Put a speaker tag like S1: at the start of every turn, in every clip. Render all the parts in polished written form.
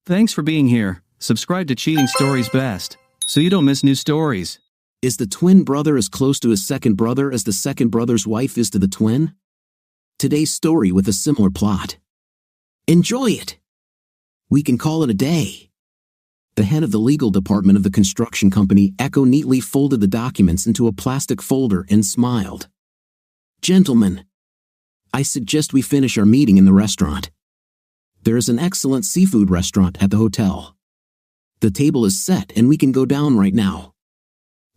S1: Thanks for being here. Subscribe to Cheating Stories Best, so you don't miss new stories.
S2: Is the twin brother as close to his second brother as the second brother's wife is to the twin? Today's story with a similar plot. Enjoy it! We can call it a day. The head of the legal department of the construction company, Echo, neatly folded the documents into a plastic folder and smiled. Gentlemen, I suggest we finish our meeting in the restaurant. There is an excellent seafood restaurant at the hotel. The table is set and we can go down right now.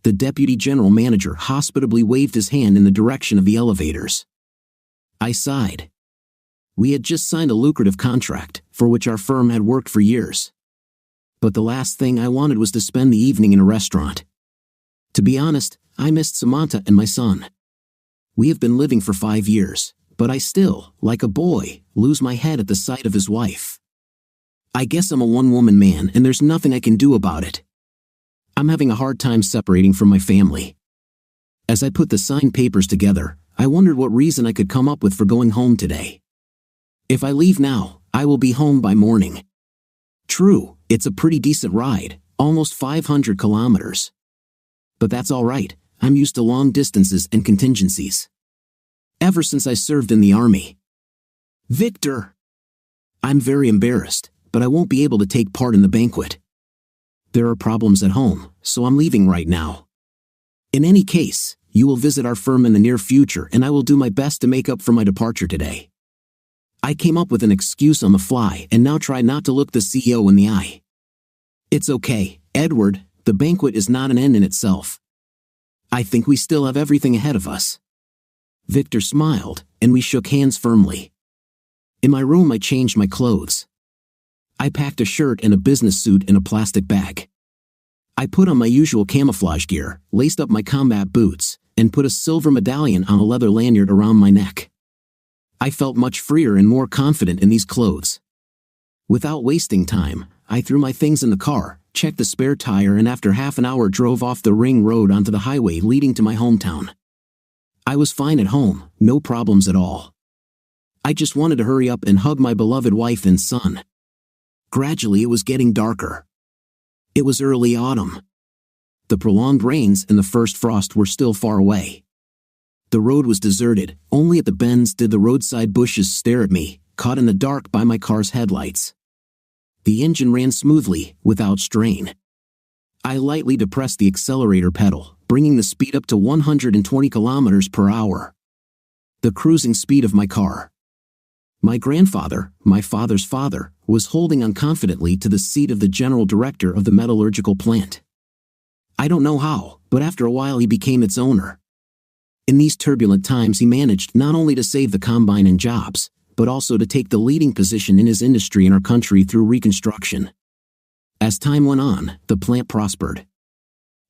S2: The deputy general manager hospitably waved his hand in the direction of the elevators. I sighed. We had just signed a lucrative contract, for which our firm had worked for years. But the last thing I wanted was to spend the evening in a restaurant. To be honest, I missed Samantha and my son. We have been living for 5 years, but I still, like a boy, lose my head at the sight of his wife. I guess I'm a one-woman man and there's nothing I can do about it. I'm having a hard time separating from my family. As I put the signed papers together, I wondered what reason I could come up with for going home today. If I leave now, I will be home by morning. True, it's a pretty decent ride, almost 500 kilometers. But that's all right, I'm used to long distances and contingencies. Ever since I served in the army. Victor! I'm very embarrassed, but I won't be able to take part in the banquet. There are problems at home, so I'm leaving right now. In any case, you will visit our firm in the near future and I will do my best to make up for my departure today. I came up with an excuse on the fly and now try not to look the CEO in the eye. It's okay, Edward, the banquet is not an end in itself. I think we still have everything ahead of us. Victor smiled, and we shook hands firmly. In my room I changed my clothes. I packed a shirt and a business suit in a plastic bag. I put on my usual camouflage gear, laced up my combat boots, and put a silver medallion on a leather lanyard around my neck. I felt much freer and more confident in these clothes. Without wasting time, I threw my things in the car, checked the spare tire, and after half an hour drove off the ring road onto the highway leading to my hometown. I was fine at home, no problems at all. I just wanted to hurry up and hug my beloved wife and son. Gradually it was getting darker. It was early autumn. The prolonged rains and the first frost were still far away. The road was deserted, only at the bends did the roadside bushes stare at me, caught in the dark by my car's headlights. The engine ran smoothly, without strain. I lightly depressed the accelerator pedal, bringing the speed up to 120 kilometers per hour. The cruising speed of my car. My grandfather, my father's father, was holding on confidently to the seat of the general director of the metallurgical plant. I don't know how, but after a while he became its owner. In these turbulent times he managed not only to save the combine and jobs, but also to take the leading position in his industry in our country through reconstruction. As time went on, the plant prospered.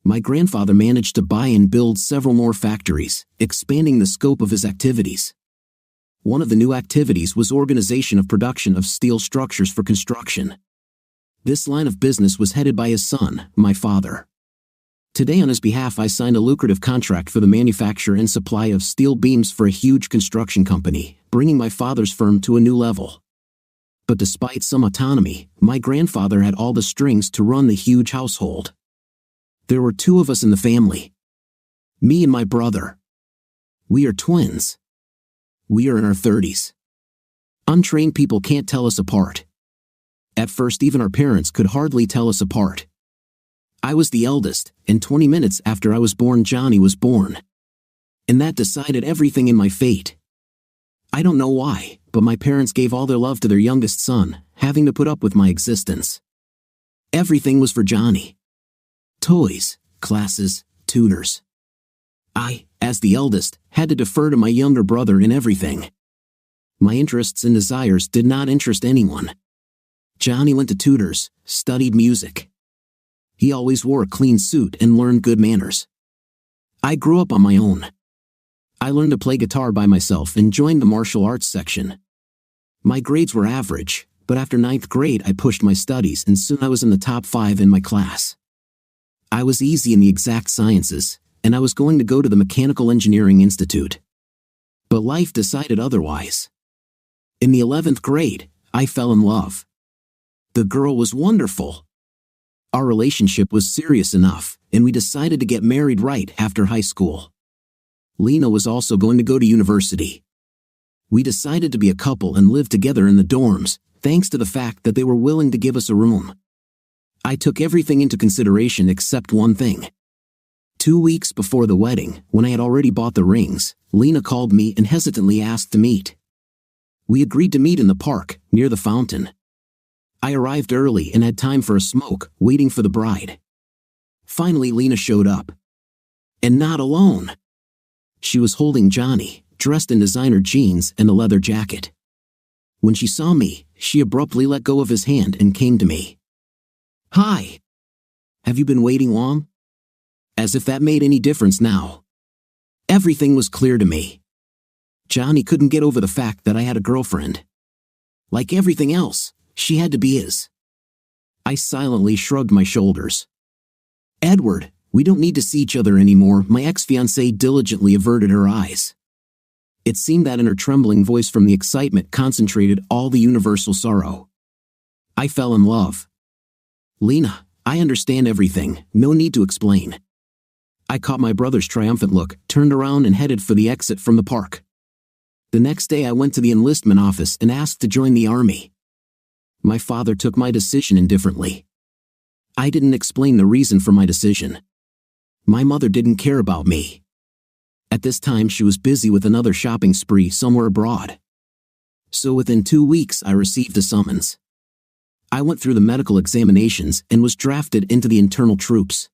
S2: My grandfather managed to buy and build several more factories, expanding the scope of his activities. One of the new activities was organization of production of steel structures for construction. This line of business was headed by his son, my father. Today on his behalf I signed a lucrative contract for the manufacture and supply of steel beams for a huge construction company, bringing my father's firm to a new level. But despite some autonomy, my grandfather had all the strings to run the huge household. There were 2 of us in the family. Me and my brother. We are twins. We are in our 30s. Untrained people can't tell us apart. At first even our parents could hardly tell us apart. I was the eldest, and 20 minutes after I was born Johnny was born. And that decided everything in my fate. I don't know why, but my parents gave all their love to their youngest son, having to put up with my existence. Everything was for Johnny. Toys, classes, tutors. I, as the eldest, had to defer to my younger brother in everything. My interests and desires did not interest anyone. Johnny went to tutors, studied music. He always wore a clean suit and learned good manners. I grew up on my own. I learned to play guitar by myself and joined the martial arts section. My grades were average, but after 9th grade I pushed my studies and soon I was in the top 5 in my class. I was easy in the exact sciences, and I was going to go to the Mechanical Engineering Institute. But life decided otherwise. In the 11th grade, I fell in love. The girl was wonderful. Our relationship was serious enough, and we decided to get married right after high school. Lena was also going to go to university. We decided to be a couple and live together in the dorms, thanks to the fact that they were willing to give us a room. I took everything into consideration except one thing. 2 weeks before the wedding, when I had already bought the rings, Lena called me and hesitantly asked to meet. We agreed to meet in the park, near the fountain. I arrived early and had time for a smoke, waiting for the bride. Finally, Lena showed up. And not alone. She was holding Johnny, dressed in designer jeans and a leather jacket. When she saw me, she abruptly let go of his hand and came to me. "Hi. Have you been waiting long?" As if that made any difference now. Everything was clear to me. Johnny couldn't get over the fact that I had a girlfriend. Like everything else, she had to be his. I silently shrugged my shoulders. "Edward, we don't need to see each other anymore," my ex-fiancée diligently averted her eyes. It seemed that in her trembling voice from the excitement concentrated all the universal sorrow. I fell in love. "Lena, I understand everything, no need to explain." I caught my brother's triumphant look, turned around and headed for the exit from the park. The next day I went to the enlistment office and asked to join the army. My father took my decision indifferently. I didn't explain the reason for my decision. My mother didn't care about me. At this time she was busy with another shopping spree somewhere abroad. So within 2 weeks I received a summons. I went through the medical examinations and was drafted into the internal troops.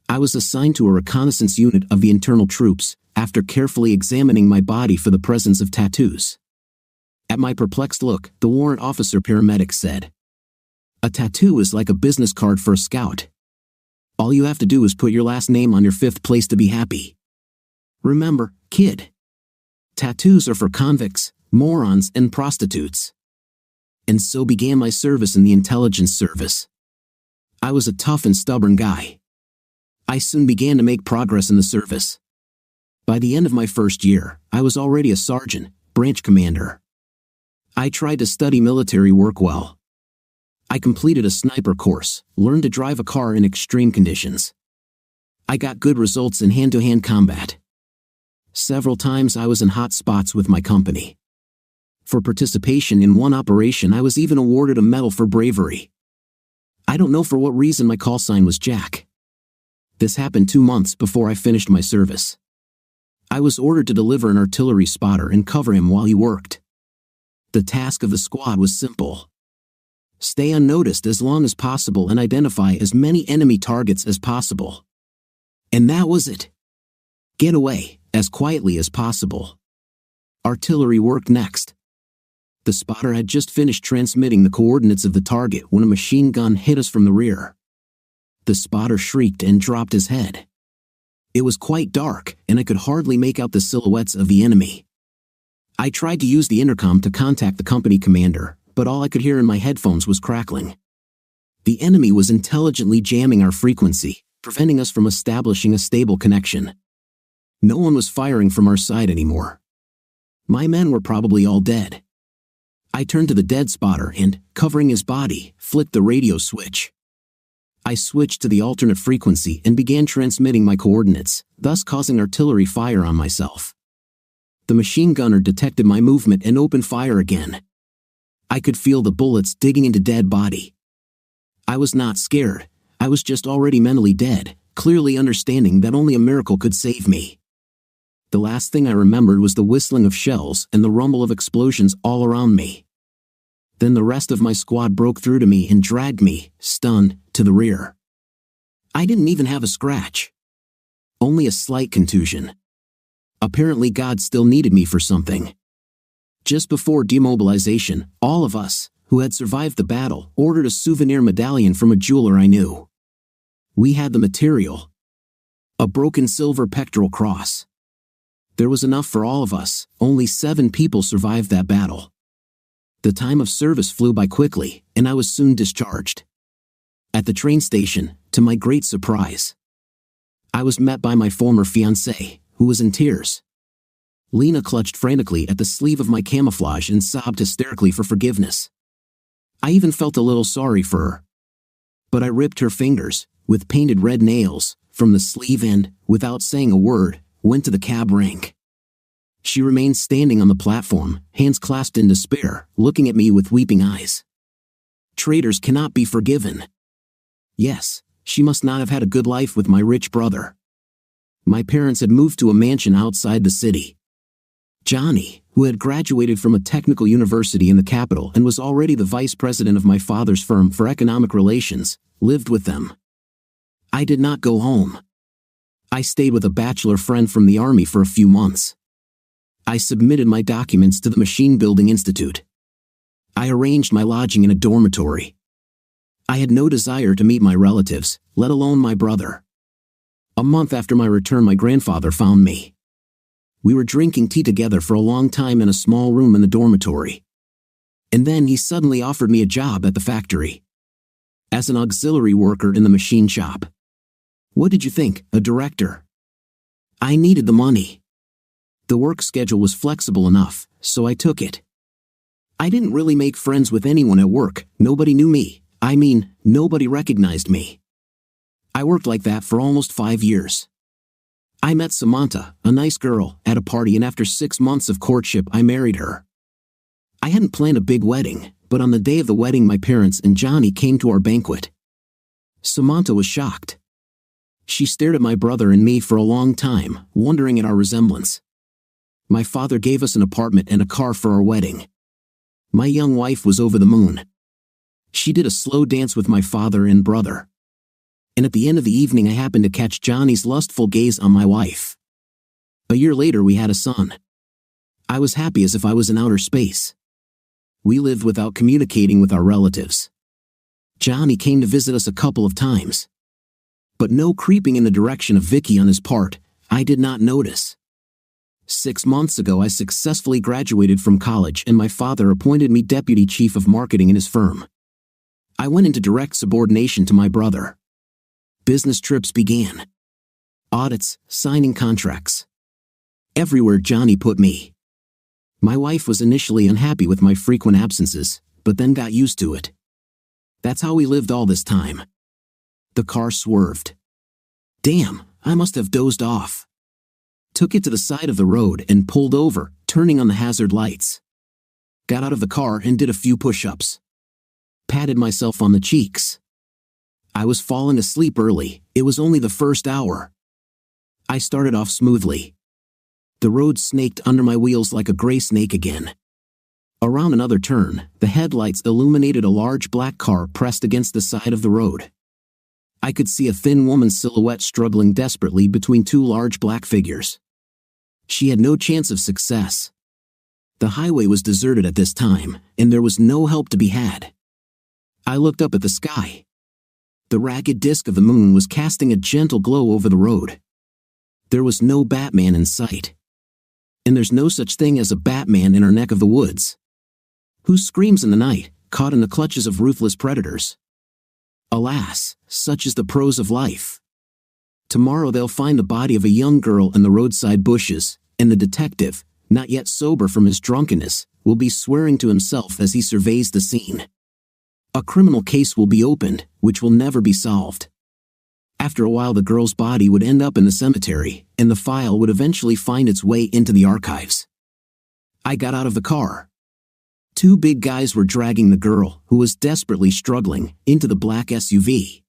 S2: I was assigned to a reconnaissance unit of the internal troops, after carefully examining my body for the presence of tattoos. At my perplexed look, the warrant officer paramedic said, "A tattoo is like a business card for a scout. All you have to do is put your last name on your 5th place to be happy. Remember, kid. Tattoos are for convicts, morons, and prostitutes." And so began my service in the intelligence service. I was a tough and stubborn guy. I soon began to make progress in the service. By the end of my first year, I was already a sergeant, branch commander. I tried to study military work well. I completed a sniper course, learned to drive a car in extreme conditions. I got good results in hand-to-hand combat. Several times I was in hot spots with my company. For participation in one operation I was even awarded a medal for bravery. I don't know for what reason my call sign was Jack. This happened 2 months before I finished my service. I was ordered to deliver an artillery spotter and cover him while he worked. The task of the squad was simple. Stay unnoticed as long as possible and identify as many enemy targets as possible. And that was it. Get away, as quietly as possible. Artillery worked next. The spotter had just finished transmitting the coordinates of the target when a machine gun hit us from the rear. The spotter shrieked and dropped his head. It was quite dark, and I could hardly make out the silhouettes of the enemy. I tried to use the intercom to contact the company commander, but all I could hear in my headphones was crackling. The enemy was intelligently jamming our frequency, preventing us from establishing a stable connection. No one was firing from our side anymore. My men were probably all dead. I turned to the dead spotter and, covering his body, flicked the radio switch. I switched to the alternate frequency and began transmitting my coordinates, thus causing artillery fire on myself. The machine gunner detected my movement and opened fire again. I could feel the bullets digging into dead body. I was not scared. I was just already mentally dead, clearly understanding that only a miracle could save me. The last thing I remembered was the whistling of shells and the rumble of explosions all around me. Then the rest of my squad broke through to me and dragged me, stunned, to the rear. I didn't even have a scratch. Only a slight contusion. Apparently God still needed me for something. Just before demobilization, all of us, who had survived the battle, ordered a souvenir medallion from a jeweler I knew. We had the material. A broken silver pectoral cross. There was enough for all of us. Only 7 people survived that battle. The time of service flew by quickly, and I was soon discharged. At the train station, to my great surprise, I was met by my former fiancée, who was in tears. Lena clutched frantically at the sleeve of my camouflage and sobbed hysterically for forgiveness. I even felt a little sorry for her. But I ripped her fingers, with painted red nails, from the sleeve and, without saying a word, went to the cab rank. She remained standing on the platform, hands clasped in despair, looking at me with weeping eyes. Traitors cannot be forgiven. Yes, she must not have had a good life with my rich brother. My parents had moved to a mansion outside the city. Johnny, who had graduated from a technical university in the capital and was already the vice president of my father's firm for economic relations, lived with them. I did not go home. I stayed with a bachelor friend from the army for a few months. I submitted my documents to the Machine Building Institute. I arranged my lodging in a dormitory. I had no desire to meet my relatives, let alone my brother. A month after my return, my grandfather found me. We were drinking tea together for a long time in a small room in the dormitory. And then he suddenly offered me a job at the factory. As an auxiliary worker in the machine shop. What did you think, a director? I needed the money. The work schedule was flexible enough, so I took it. I didn't really make friends with anyone at work. Nobody knew me. I mean, nobody recognized me. I worked like that for almost 5 years. I met Samantha, a nice girl, at a party, and after 6 months of courtship I married her. I hadn't planned a big wedding, but on the day of the wedding my parents and Johnny came to our banquet. Samantha was shocked. She stared at my brother and me for a long time, wondering at our resemblance. My father gave us an apartment and a car for our wedding. My young wife was over the moon. She did a slow dance with my father and brother. And at the end of the evening I happened to catch Johnny's lustful gaze on my wife. A year later we had a son. I was happy as if I was in outer space. We lived without communicating with our relatives. Johnny came to visit us a couple of times. But no creeping in the direction of Vicky on his part, I did not notice. 6 months ago I successfully graduated from college and my father appointed me deputy chief of marketing in his firm. I went into direct subordination to my brother. Business trips began. Audits, signing contracts. Everywhere Johnny put me. My wife was initially unhappy with my frequent absences, but then got used to it. That's how we lived all this time. The car swerved. Damn, I must have dozed off. Took it to the side of the road and pulled over, turning on the hazard lights. Got out of the car and did a few push-ups. Patted myself on the cheeks. I was falling asleep early. It was only the first hour. I started off smoothly. The road snaked under my wheels like a gray snake again. Around another turn, the headlights illuminated a large black car pressed against the side of the road. I could see a thin woman's silhouette struggling desperately between two large black figures. She had no chance of success. The highway was deserted at this time, and there was no help to be had. I looked up at the sky. The ragged disk of the moon was casting a gentle glow over the road. There was no Batman in sight. And there's no such thing as a Batman in our neck of the woods. Who screams in the night, caught in the clutches of ruthless predators? Alas, such is the prose of life. Tomorrow they'll find the body of a young girl in the roadside bushes, and the detective, not yet sober from his drunkenness, will be swearing to himself as he surveys the scene. A criminal case will be opened, which will never be solved. After a while the girl's body would end up in the cemetery, and the file would eventually find its way into the archives. I got out of the car. 2 big guys were dragging the girl, who was desperately struggling, into the black SUV.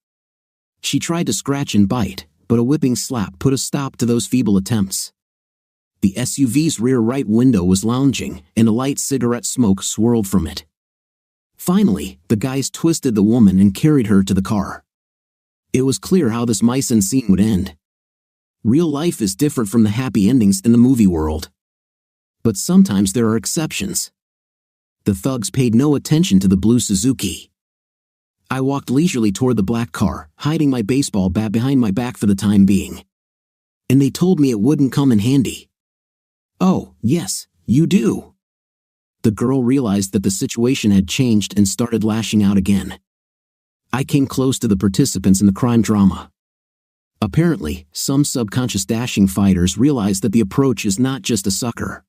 S2: She tried to scratch and bite, but a whipping slap put a stop to those feeble attempts. The SUV's rear right window was lounging, and a light cigarette smoke swirled from it. Finally, the guys twisted the woman and carried her to the car. It was clear how this mise-en scene would end. Real life is different from the happy endings in the movie world. But sometimes there are exceptions. The thugs paid no attention to the blue Suzuki. I walked leisurely toward the black car, hiding my baseball bat behind my back for the time being. And they told me it wouldn't come in handy. Oh, yes, you do. The girl realized that the situation had changed and started lashing out again. I came close to the participants in the crime drama. Apparently, some subconscious dashing fighters realized that the approach is not just a sucker.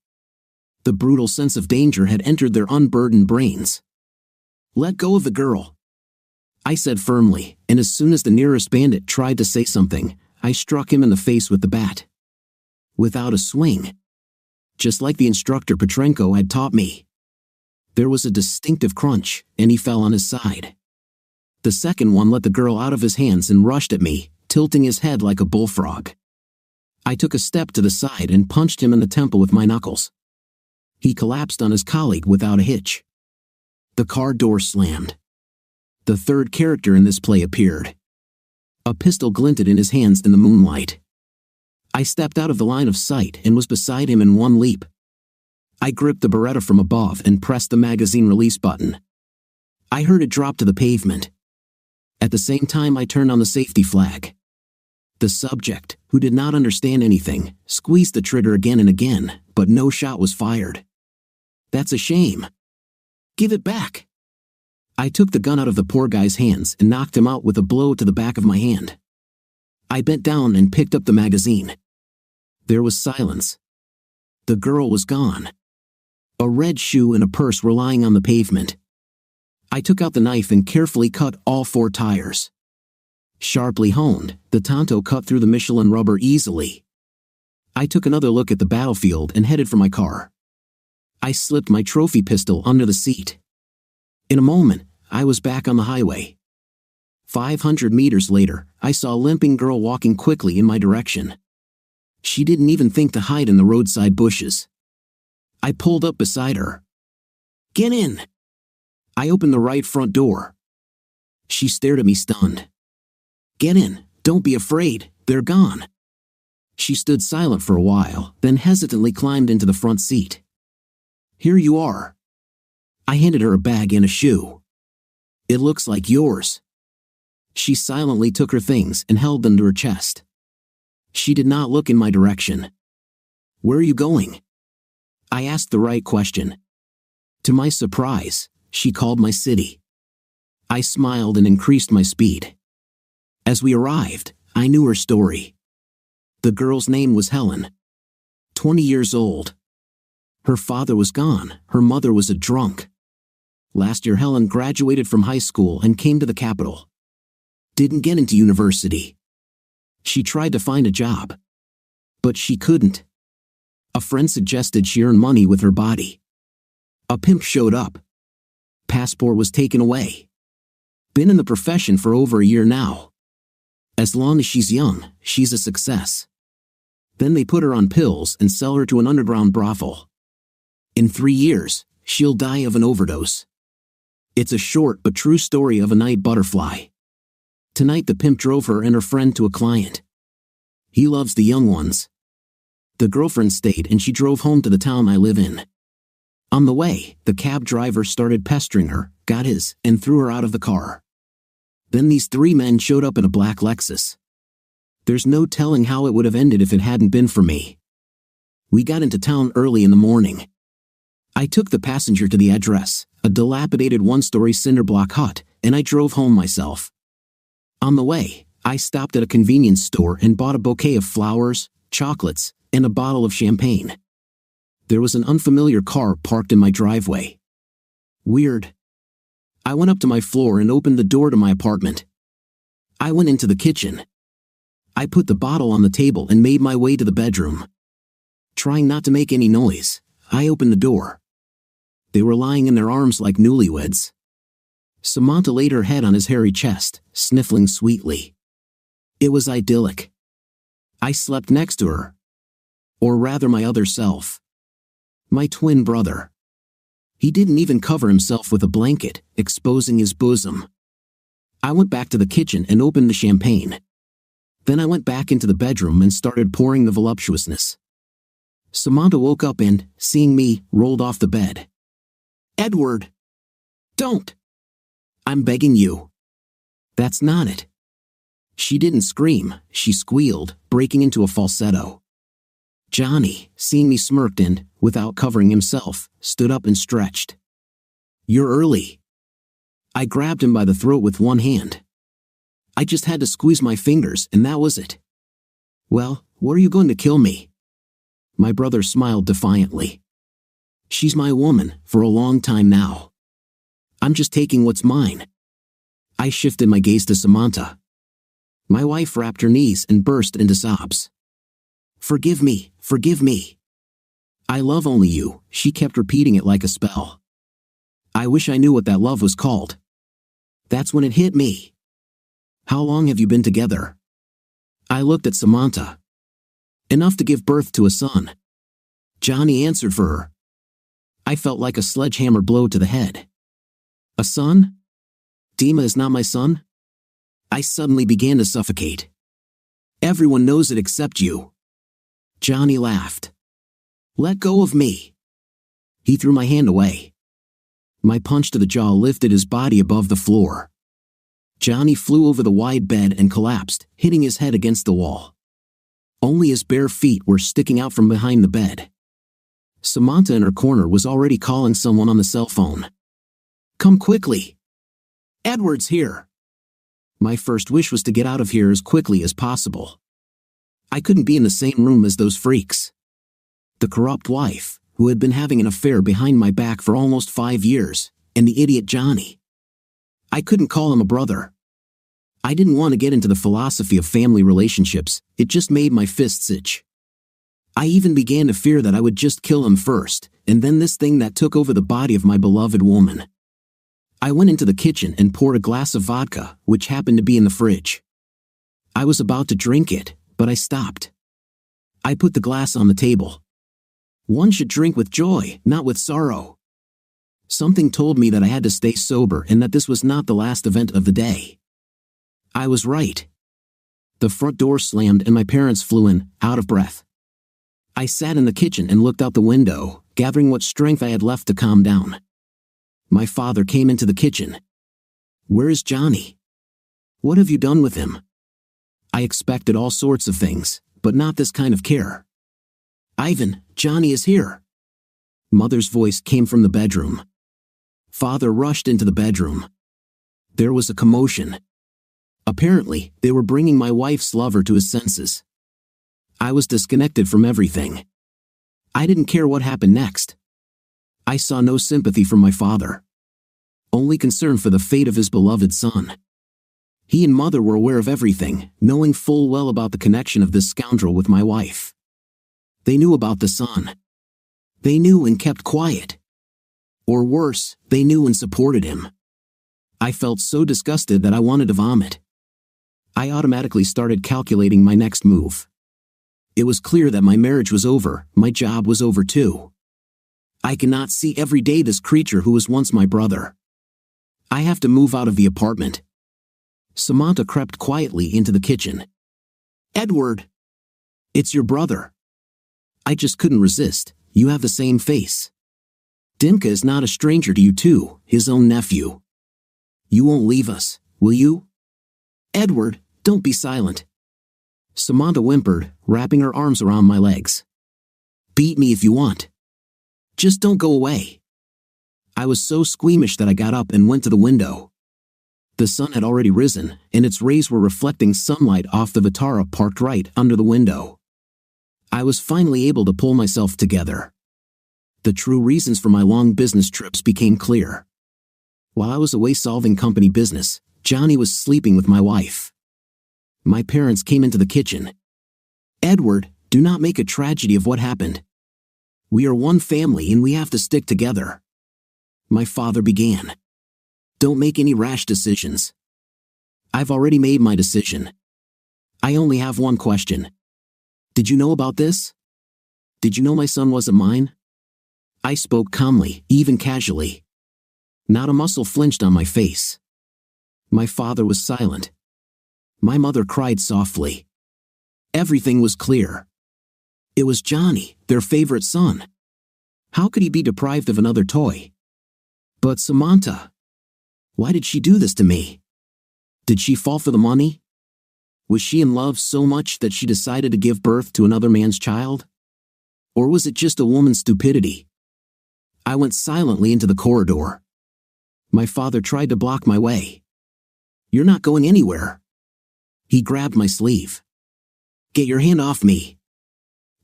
S2: The brutal sense of danger had entered their unburdened brains. Let go of the girl, I said firmly, and as soon as the nearest bandit tried to say something, I struck him in the face with the bat. Without a swing. Just like the instructor Petrenko had taught me. There was a distinctive crunch, and he fell on his side. The second one let the girl out of his hands and rushed at me, tilting his head like a bullfrog. I took a step to the side and punched him in the temple with my knuckles. He collapsed on his colleague without a hitch. The car door slammed. The third character in this play appeared. A pistol glinted in his hands in the moonlight. I stepped out of the line of sight and was beside him in one leap. I gripped the Beretta from above and pressed the magazine release button. I heard it drop to the pavement. At the same time I turned on the safety flag. The subject, who did not understand anything, squeezed the trigger again and again, but no shot was fired. That's a shame. Give it back. I took the gun out of the poor guy's hands and knocked him out with a blow to the back of my hand. I bent down and picked up the magazine. There was silence. The girl was gone. A red shoe and a purse were lying on the pavement. I took out the knife and carefully cut all 4 tires. Sharply honed, the Tonto cut through the Michelin rubber easily. I took another look at the battlefield and headed for my car. I slipped my trophy pistol under the seat. In a moment, I was back on the highway. 500 meters later, I saw a limping girl walking quickly in my direction. She didn't even think to hide in the roadside bushes. I pulled up beside her. Get in! I opened the right front door. She stared at me stunned. Get in, don't be afraid, they're gone. She stood silent for a while, then hesitantly climbed into the front seat. Here you are. I handed her a bag and a shoe. It looks like yours. She silently took her things and held them to her chest. She did not look in my direction. Where are you going? I asked the right question. To my surprise, she called my city. I smiled and increased my speed. As we arrived, I knew her story. The girl's name was Helen. 20 years old. Her father was gone, her mother was a drunk. Last year Helen graduated from high school and came to the capital. Didn't get into university. She tried to find a job. But she couldn't. A friend suggested she earn money with her body. A pimp showed up. Passport was taken away. Been in the profession for over a year now. As long as she's young, she's a success. Then they put her on pills and sell her to an underground brothel. In 3 years, she'll die of an overdose. It's a short but true story of a night butterfly. Tonight the pimp drove her and her friend to a client. He loves the young ones. The girlfriend stayed and she drove home to the town I live in. On the way, the cab driver started pestering her, got his, and threw her out of the car. Then these 3 men showed up in a black Lexus. There's no telling how it would have ended if it hadn't been for me. We got into town early in the morning. I took the passenger to the address, a dilapidated 1-story cinder block hut, and I drove home myself. On the way, I stopped at a convenience store and bought a bouquet of flowers, chocolates, and a bottle of champagne. There was an unfamiliar car parked in my driveway. Weird. I went up to my floor and opened the door to my apartment. I went into the kitchen. I put the bottle on the table and made my way to the bedroom. Trying not to make any noise, I opened the door. They were lying in their arms like newlyweds. Samantha laid her head on his hairy chest, sniffling sweetly. It was idyllic. I slept next to her. Or rather my other self. My twin brother. He didn't even cover himself with a blanket, exposing his bosom. I went back to the kitchen and opened the champagne. Then I went back into the bedroom and started pouring the voluptuousness. Samantha woke up and, seeing me, rolled off the bed. Edward! Don't! I'm begging you. That's not it. She didn't scream, she squealed, breaking into a falsetto. Johnny, seeing me smirked and, without covering himself, stood up and stretched. You're early. I grabbed him by the throat with one hand. I just had to squeeze my fingers and that was it. Well, what are you going to kill me? My brother smiled defiantly. She's my woman, for a long time now. I'm just taking what's mine. I shifted my gaze to Samantha. My wife wrapped her knees and burst into sobs. Forgive me, forgive me. I love only you, she kept repeating it like a spell. I wish I knew what that love was called. That's when it hit me. How long have you been together? I looked at Samantha. Enough to give birth to a son. Johnny answered for her. I felt like a sledgehammer blow to the head. A son? Dima is not my son? I suddenly began to suffocate. Everyone knows it except you. Johnny laughed. Let go of me. He threw my hand away. My punch to the jaw lifted his body above the floor. Johnny flew over the wide bed and collapsed, hitting his head against the wall. Only his bare feet were sticking out from behind the bed. Samantha in her corner was already calling someone on the cell phone. Come quickly. Edward's here. My first wish was to get out of here as quickly as possible. I couldn't be in the same room as those freaks. The corrupt wife, who had been having an affair behind my back for almost 5 years, and the idiot Johnny. I couldn't call him a brother. I didn't want to get into the philosophy of family relationships, it just made my fists itch. I even began to fear that I would just kill him first, and then this thing that took over the body of my beloved woman. I went into the kitchen and poured a glass of vodka, which happened to be in the fridge. I was about to drink it, but I stopped. I put the glass on the table. One should drink with joy, not with sorrow. Something told me that I had to stay sober and that this was not the last event of the day. I was right. The front door slammed and my parents flew in, out of breath. I sat in the kitchen and looked out the window, gathering what strength I had left to calm down. My father came into the kitchen. Where is Johnny? What have you done with him? I expected all sorts of things, but not this kind of care. Ivan, Johnny is here. Mother's voice came from the bedroom. Father rushed into the bedroom. There was a commotion. Apparently, they were bringing my wife's lover to his senses. I was disconnected from everything. I didn't care what happened next. I saw no sympathy from my father. Only concern for the fate of his beloved son. He and mother were aware of everything, knowing full well about the connection of this scoundrel with my wife. They knew about the son. They knew and kept quiet. Or worse, they knew and supported him. I felt so disgusted that I wanted to vomit. I automatically started calculating my next move. It was clear that my marriage was over, my job was over too. I cannot see every day this creature who was once my brother. I have to move out of the apartment. Samantha crept quietly into the kitchen. Edward! It's your brother. I just couldn't resist. You have the same face. Dimka is not a stranger to you too, his own nephew. You won't leave us, will you? Edward, don't be silent. Samantha whimpered, wrapping her arms around my legs. Beat me if you want. Just don't go away. I was so squeamish that I got up and went to the window. The sun had already risen, and its rays were reflecting sunlight off the Vitara parked right under the window. I was finally able to pull myself together. The true reasons for my long business trips became clear. While I was away solving company business, Johnny was sleeping with my wife. My parents came into the kitchen. Edward, do not make a tragedy of what happened. We are one family and we have to stick together. My father began. Don't make any rash decisions. I've already made my decision. I only have one question. Did you know about this? Did you know my son wasn't mine? I spoke calmly, even casually. Not a muscle flinched on my face. My father was silent. My mother cried softly. Everything was clear. It was Johnny, their favorite son. How could he be deprived of another toy? But Samantha. Why did she do this to me? Did she fall for the money? Was she in love so much that she decided to give birth to another man's child? Or was it just a woman's stupidity? I went silently into the corridor. My father tried to block my way. You're not going anywhere. He grabbed my sleeve. Get your hand off me.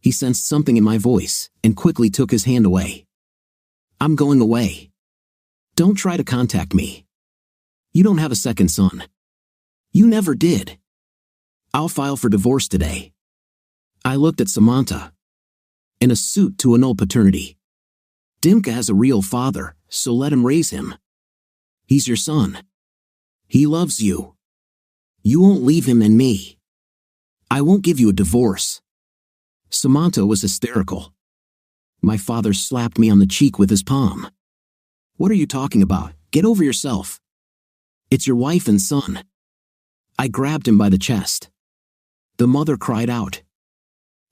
S2: He sensed something in my voice and quickly took his hand away. I'm going away. Don't try to contact me. You don't have a second son. You never did. I'll file for divorce today. I looked at Samantha. In a suit to annul paternity. Dimka has a real father, so let him raise him. He's your son. He loves you. You won't leave him and me. I won't give you a divorce. Samantha was hysterical. My father slapped me on the cheek with his palm. What are you talking about? Get over yourself. It's your wife and son. I grabbed him by the chest. The mother cried out.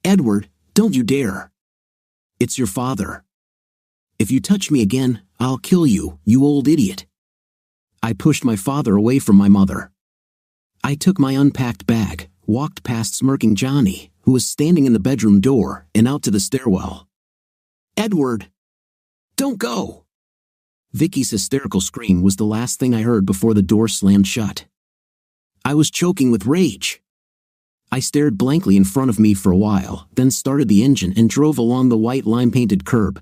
S2: Edward, don't you dare. It's your father. If you touch me again, I'll kill you, you old idiot. I pushed my father away from my mother. I took my unpacked bag, walked past smirking Johnny, who was standing in the bedroom door, and out to the stairwell. Edward! Don't go! Vicky's hysterical scream was the last thing I heard before the door slammed shut. I was choking with rage. I stared blankly in front of me for a while, then started the engine and drove along the white lime-painted curb.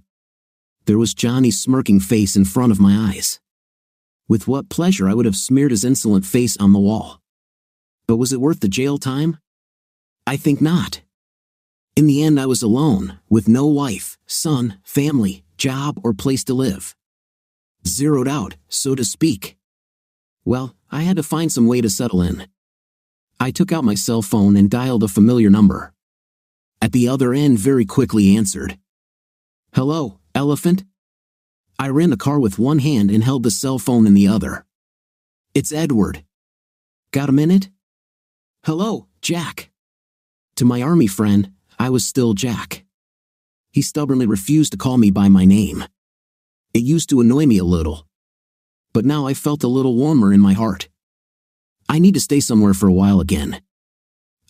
S2: There was Johnny's smirking face in front of my eyes. With what pleasure I would have smeared his insolent face on the wall. But was it worth the jail time? I think not. In the end I was alone, with no wife, son, family, job, or place to live. Zeroed out, so to speak. Well, I had to find some way to settle in. I took out my cell phone and dialed a familiar number. At the other end very quickly answered. Hello, Elephant? I ran the car with one hand and held the cell phone in the other. It's Edward. Got a minute? Hello, Jack. To my army friend, I was still Jack. He stubbornly refused to call me by my name. It used to annoy me a little. But now I felt a little warmer in my heart. I need to stay somewhere for a while again.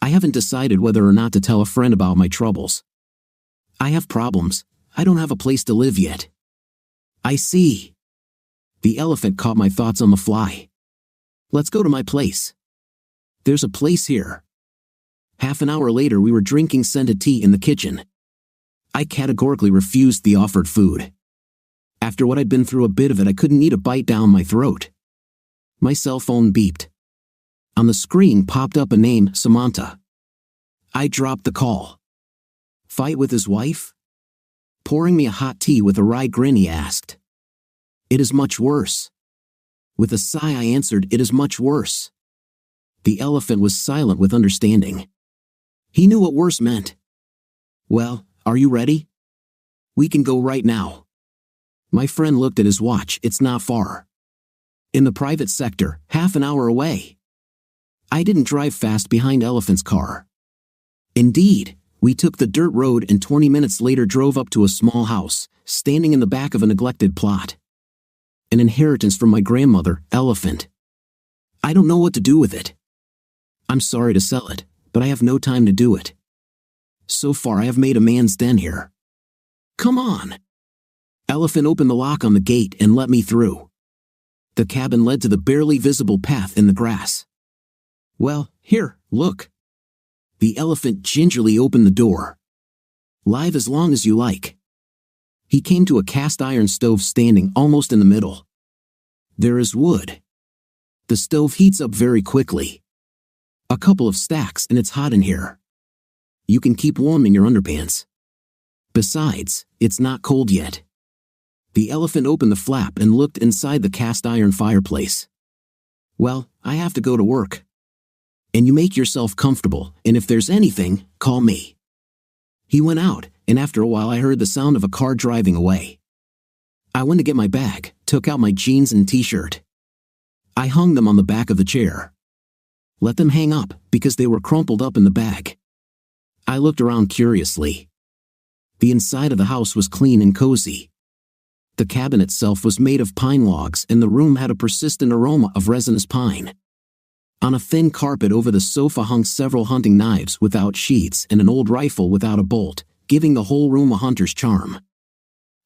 S2: I haven't decided whether or not to tell a friend about my troubles. I have problems. I don't have a place to live yet. I see. The elephant caught my thoughts on the fly. Let's go to my place. There's a place here. Half an hour later we were drinking scented tea in the kitchen. I categorically refused the offered food. After what I'd been through a bit of it, I couldn't eat a bite down my throat. My cell phone beeped. On the screen popped up a name, Samantha. I dropped the call. Fight with his wife? Pouring me a hot tea with a wry grin, he asked. It is much worse. With a sigh I answered, it is much worse. The elephant was silent with understanding. He knew what worse meant. Well, are you ready? We can go right now. My friend looked at his watch. It's not far. In the private sector, half an hour away. I didn't drive fast behind Elephant's car. Indeed, we took the dirt road and 20 minutes later drove up to a small house, standing in the back of a neglected plot. An inheritance from my grandmother, Elephant. I don't know what to do with it. I'm sorry to sell it, but I have no time to do it. So far I have made a man's den here. Come on. Elephant opened the lock on the gate and let me through. The cabin led to the barely visible path in the grass. Well, here, look. The elephant gingerly opened the door. Live as long as you like. He came to a cast iron stove standing almost in the middle. There is wood. The stove heats up very quickly. A couple of stacks and it's hot in here. You can keep warm in your underpants. Besides, it's not cold yet. The elephant opened the flap and looked inside the cast iron fireplace. Well, I have to go to work. And you make yourself comfortable, and if there's anything, call me. He went out, and after a while I heard the sound of a car driving away. I went to get my bag, took out my jeans and t-shirt. I hung them on the back of the chair. Let them hang up, because they were crumpled up in the bag. I looked around curiously. The inside of the house was clean and cozy. The cabin itself was made of pine logs, and the room had a persistent aroma of resinous pine. On a thin carpet over the sofa hung several hunting knives without sheaths and an old rifle without a bolt, giving the whole room a hunter's charm.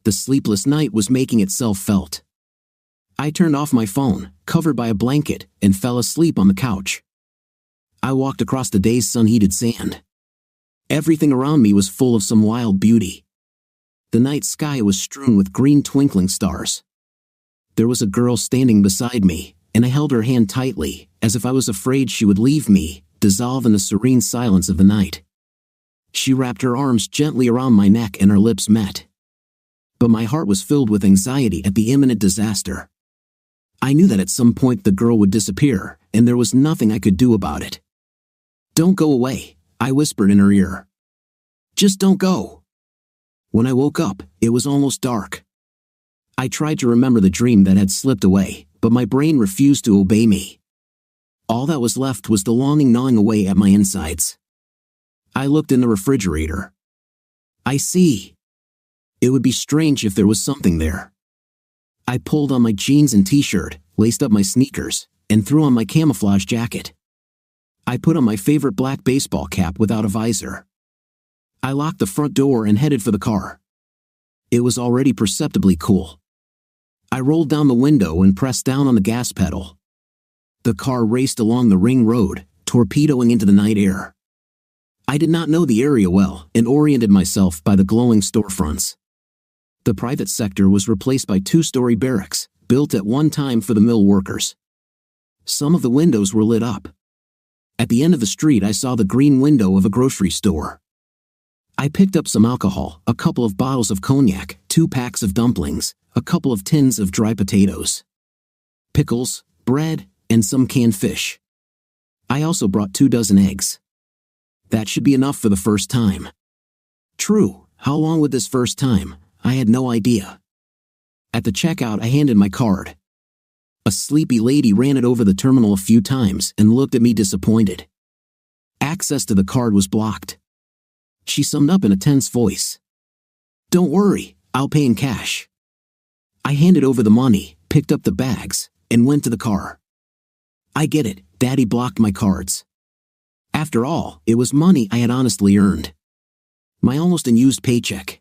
S2: The sleepless night was making itself felt. I turned off my phone, covered by a blanket, and fell asleep on the couch. I walked across the day's sun-heated sand. Everything around me was full of some wild beauty. The night sky was strewn with green twinkling stars. There was a girl standing beside me, and I held her hand tightly, as if I was afraid she would leave me, dissolve in the serene silence of the night. She wrapped her arms gently around my neck and our lips met. But my heart was filled with anxiety at the imminent disaster. I knew that at some point the girl would disappear, and there was nothing I could do about it. "Don't go away," I whispered in her ear. "Just don't go." When I woke up, it was almost dark. I tried to remember the dream that had slipped away, but my brain refused to obey me. All that was left was the longing gnawing away at my insides. I looked in the refrigerator. I see. It would be strange if there was something there. I pulled on my jeans and t-shirt, laced up my sneakers, and threw on my camouflage jacket. I put on my favorite black baseball cap without a visor. I locked the front door and headed for the car. It was already perceptibly cool. I rolled down the window and pressed down on the gas pedal. The car raced along the ring road, torpedoing into the night air. I did not know the area well and oriented myself by the glowing storefronts. The private sector was replaced by two-story barracks, built at one time for the mill workers. Some of the windows were lit up. At the end of the street I saw the green window of a grocery store. I picked up some alcohol, a couple of bottles of cognac, 2 packs of dumplings, a couple of tins of dry potatoes, pickles, bread, and some canned fish. I also brought 2 dozen eggs. That should be enough for the first time. True, how long would this first time? I had no idea. At the checkout I handed my card. A sleepy lady ran it over the terminal a few times and looked at me disappointed. Access to the card was blocked. She summed up in a tense voice. "Don't worry, I'll pay in cash." I handed over the money, picked up the bags, and went to the car. I get it, Daddy blocked my cards. After all, it was money I had honestly earned. My almost unused paycheck.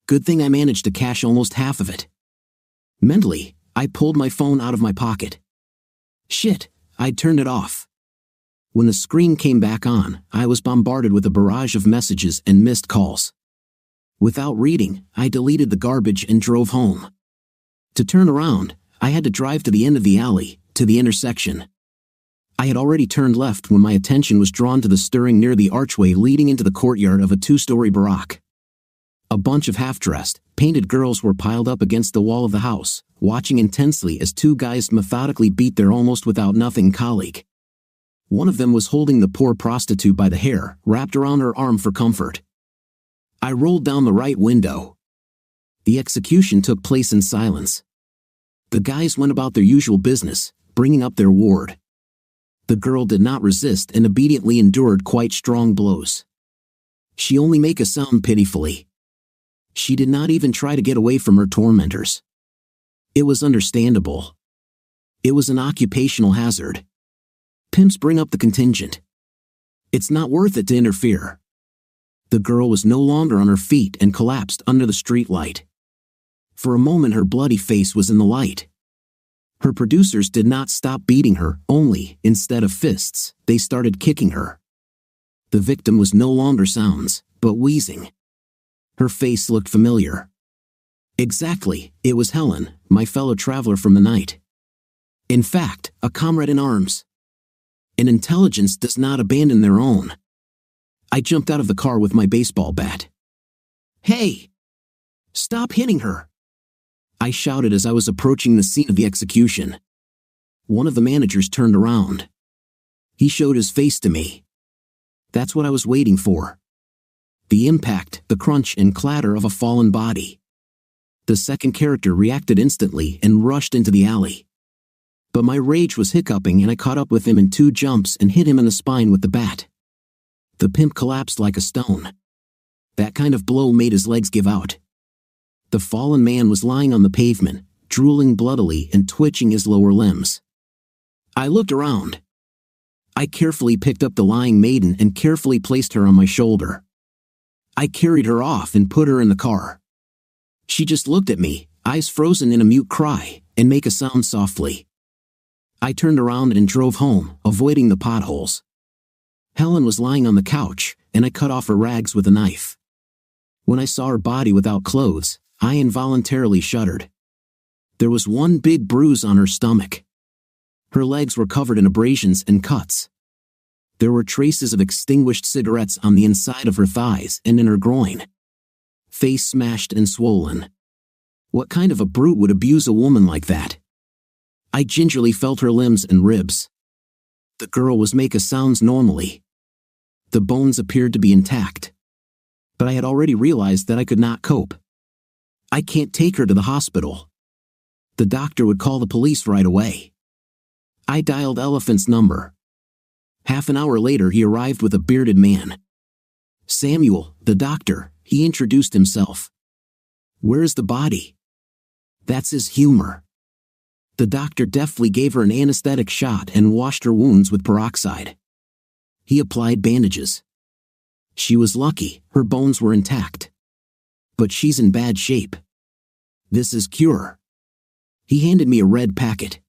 S2: Good thing I managed to cash almost half of it. Mentally, I pulled my phone out of my pocket. Shit, I'd turned it off. When the screen came back on, I was bombarded with a barrage of messages and missed calls. Without reading, I deleted the garbage and drove home. To turn around, I had to drive to the end of the alley, to the intersection. I had already turned left when my attention was drawn to the stirring near the archway leading into the courtyard of a 2-story barack. A bunch of half-dressed, painted girls were piled up against the wall of the house, watching intensely as 2 guys methodically beat their almost-without-nothing colleague. One of them was holding the poor prostitute by the hair, wrapped around her arm for comfort. I rolled down the right window. The execution took place in silence. The guys went about their usual business, bringing up their ward. The girl did not resist and obediently endured quite strong blows. She only made a sound pitifully. She did not even try to get away from her tormentors. It was understandable. It was an occupational hazard. Pimps bring up the contingent. It's not worth it to interfere. The girl was no longer on her feet and collapsed under the street light. For a moment her bloody face was in the light. Her producers did not stop beating her, only, instead of fists, they started kicking her. The victim was no longer sounds, but wheezing. Her face looked familiar. Exactly, it was Helen, my fellow traveler from the night. In fact, a comrade in arms. An intelligence does not abandon their own. I jumped out of the car with my baseball bat. "Hey! Stop hitting her!" I shouted as I was approaching the scene of the execution. One of the managers turned around. He showed his face to me. That's what I was waiting for. The impact, the crunch and clatter of a fallen body. The second character reacted instantly and rushed into the alley. But my rage was hiccuping and I caught up with him in 2 jumps and hit him in the spine with the bat. The pimp collapsed like a stone. That kind of blow made his legs give out. The fallen man was lying on the pavement, drooling bloodily and twitching his lower limbs. I looked around. I carefully picked up the lying maiden and carefully placed her on my shoulder. I carried her off and put her in the car. She just looked at me, eyes frozen in a mute cry, and make a sound softly. I turned around and drove home, avoiding the potholes. Helen was lying on the couch, and I cut off her rags with a knife. When I saw her body without clothes, I involuntarily shuddered. There was one big bruise on her stomach. Her legs were covered in abrasions and cuts. There were traces of extinguished cigarettes on the inside of her thighs and in her groin. Face smashed and swollen. What kind of a brute would abuse a woman like that? I gingerly felt her limbs and ribs. The girl was making sounds normally. The bones appeared to be intact. But I had already realized that I could not cope. I can't take her to the hospital. The doctor would call the police right away. I dialed Elephant's number. Half an hour later he arrived with a bearded man. Samuel, the doctor, he introduced himself. Where's the body? That's his humor. The doctor deftly gave her an anesthetic shot and washed her wounds with peroxide. He applied bandages. She was lucky, her bones were intact. But she's in bad shape. This is cure. He handed me a red packet.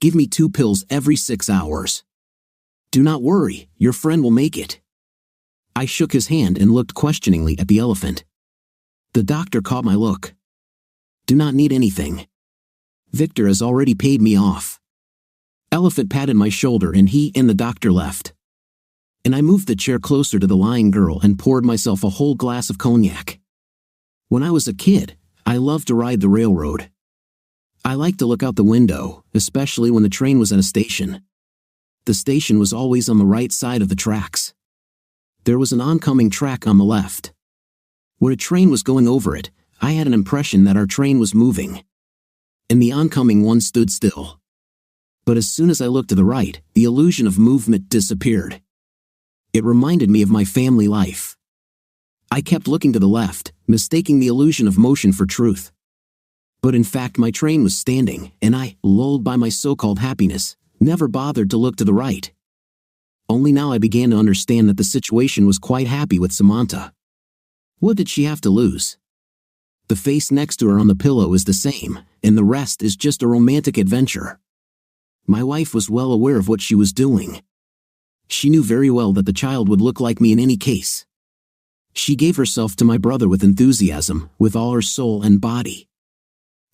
S2: Give me 2 pills every 6 hours. Do not worry, your friend will make it. I shook his hand and looked questioningly at the elephant. The doctor caught my look. Do not need anything. Victor has already paid me off. Elephant patted my shoulder and he and the doctor left. And I moved the chair closer to the lying girl and poured myself a whole glass of cognac. When I was a kid, I loved to ride the railroad. I liked to look out the window, especially when the train was at a station. The station was always on the right side of the tracks. There was an oncoming track on the left. When a train was going over it, I had an impression that our train was moving. And the oncoming one stood still. But as soon as I looked to the right, the illusion of movement disappeared. It reminded me of my family life. I kept looking to the left, mistaking the illusion of motion for truth. But in fact my train was standing, and I, lulled by my so-called happiness, never bothered to look to the right. Only now I began to understand that the situation was quite happy with Samantha. What did she have to lose? The face next to her on the pillow is the same, and the rest is just a romantic adventure. My wife was well aware of what she was doing. She knew very well that the child would look like me in any case. She gave herself to my brother with enthusiasm, with all her soul and body.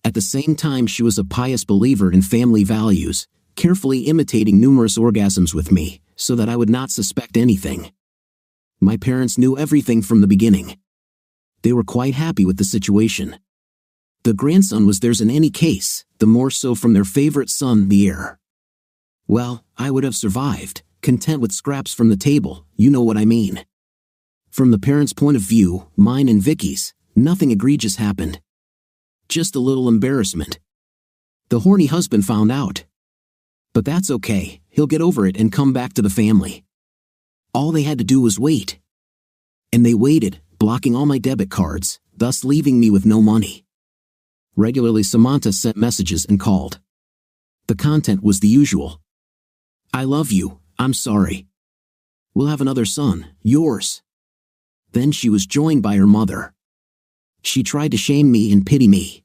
S2: At the same time she was a pious believer in family values, carefully imitating numerous orgasms with me, so that I would not suspect anything. My parents knew everything from the beginning. They were quite happy with the situation. The grandson was theirs in any case, the more so from their favorite son, the yêur. Well, I would have survived, content with scraps from the table, you know what I mean. From the parents' point of view, mine and Vicky's, nothing egregious happened. Just a little embarrassment. The horny husband found out. But that's okay, he'll get over it and come back to the family. All they had to do was wait. And they waited, blocking all my debit cards, thus leaving me with no money. Regularly Samantha sent messages and called. The content was the usual. I love you, I'm sorry. We'll have another son, yours. Then she was joined by her mother. She tried to shame me and pity me.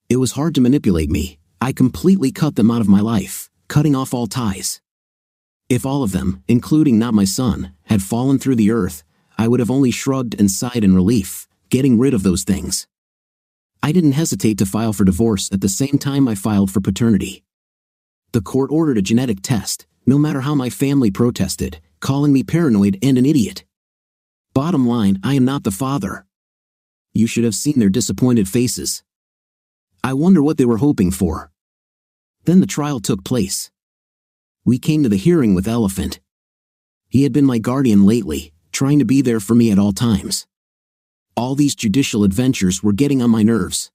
S2: It was hard to manipulate me. I completely cut them out of my life, cutting off all ties. If all of them, including not my son, had fallen through the earth, I would have only shrugged and sighed in relief, getting rid of those things. I didn't hesitate to file for divorce at the same time I filed for paternity. The court ordered a genetic test, no matter how my family protested, calling me paranoid and an idiot. Bottom line, I am not the father. You should have seen their disappointed faces. I wonder what they were hoping for. Then the trial took place. We came to the hearing with Elephant. He had been my guardian lately, trying to be there for me at all times. All these judicial adventures were getting on my nerves.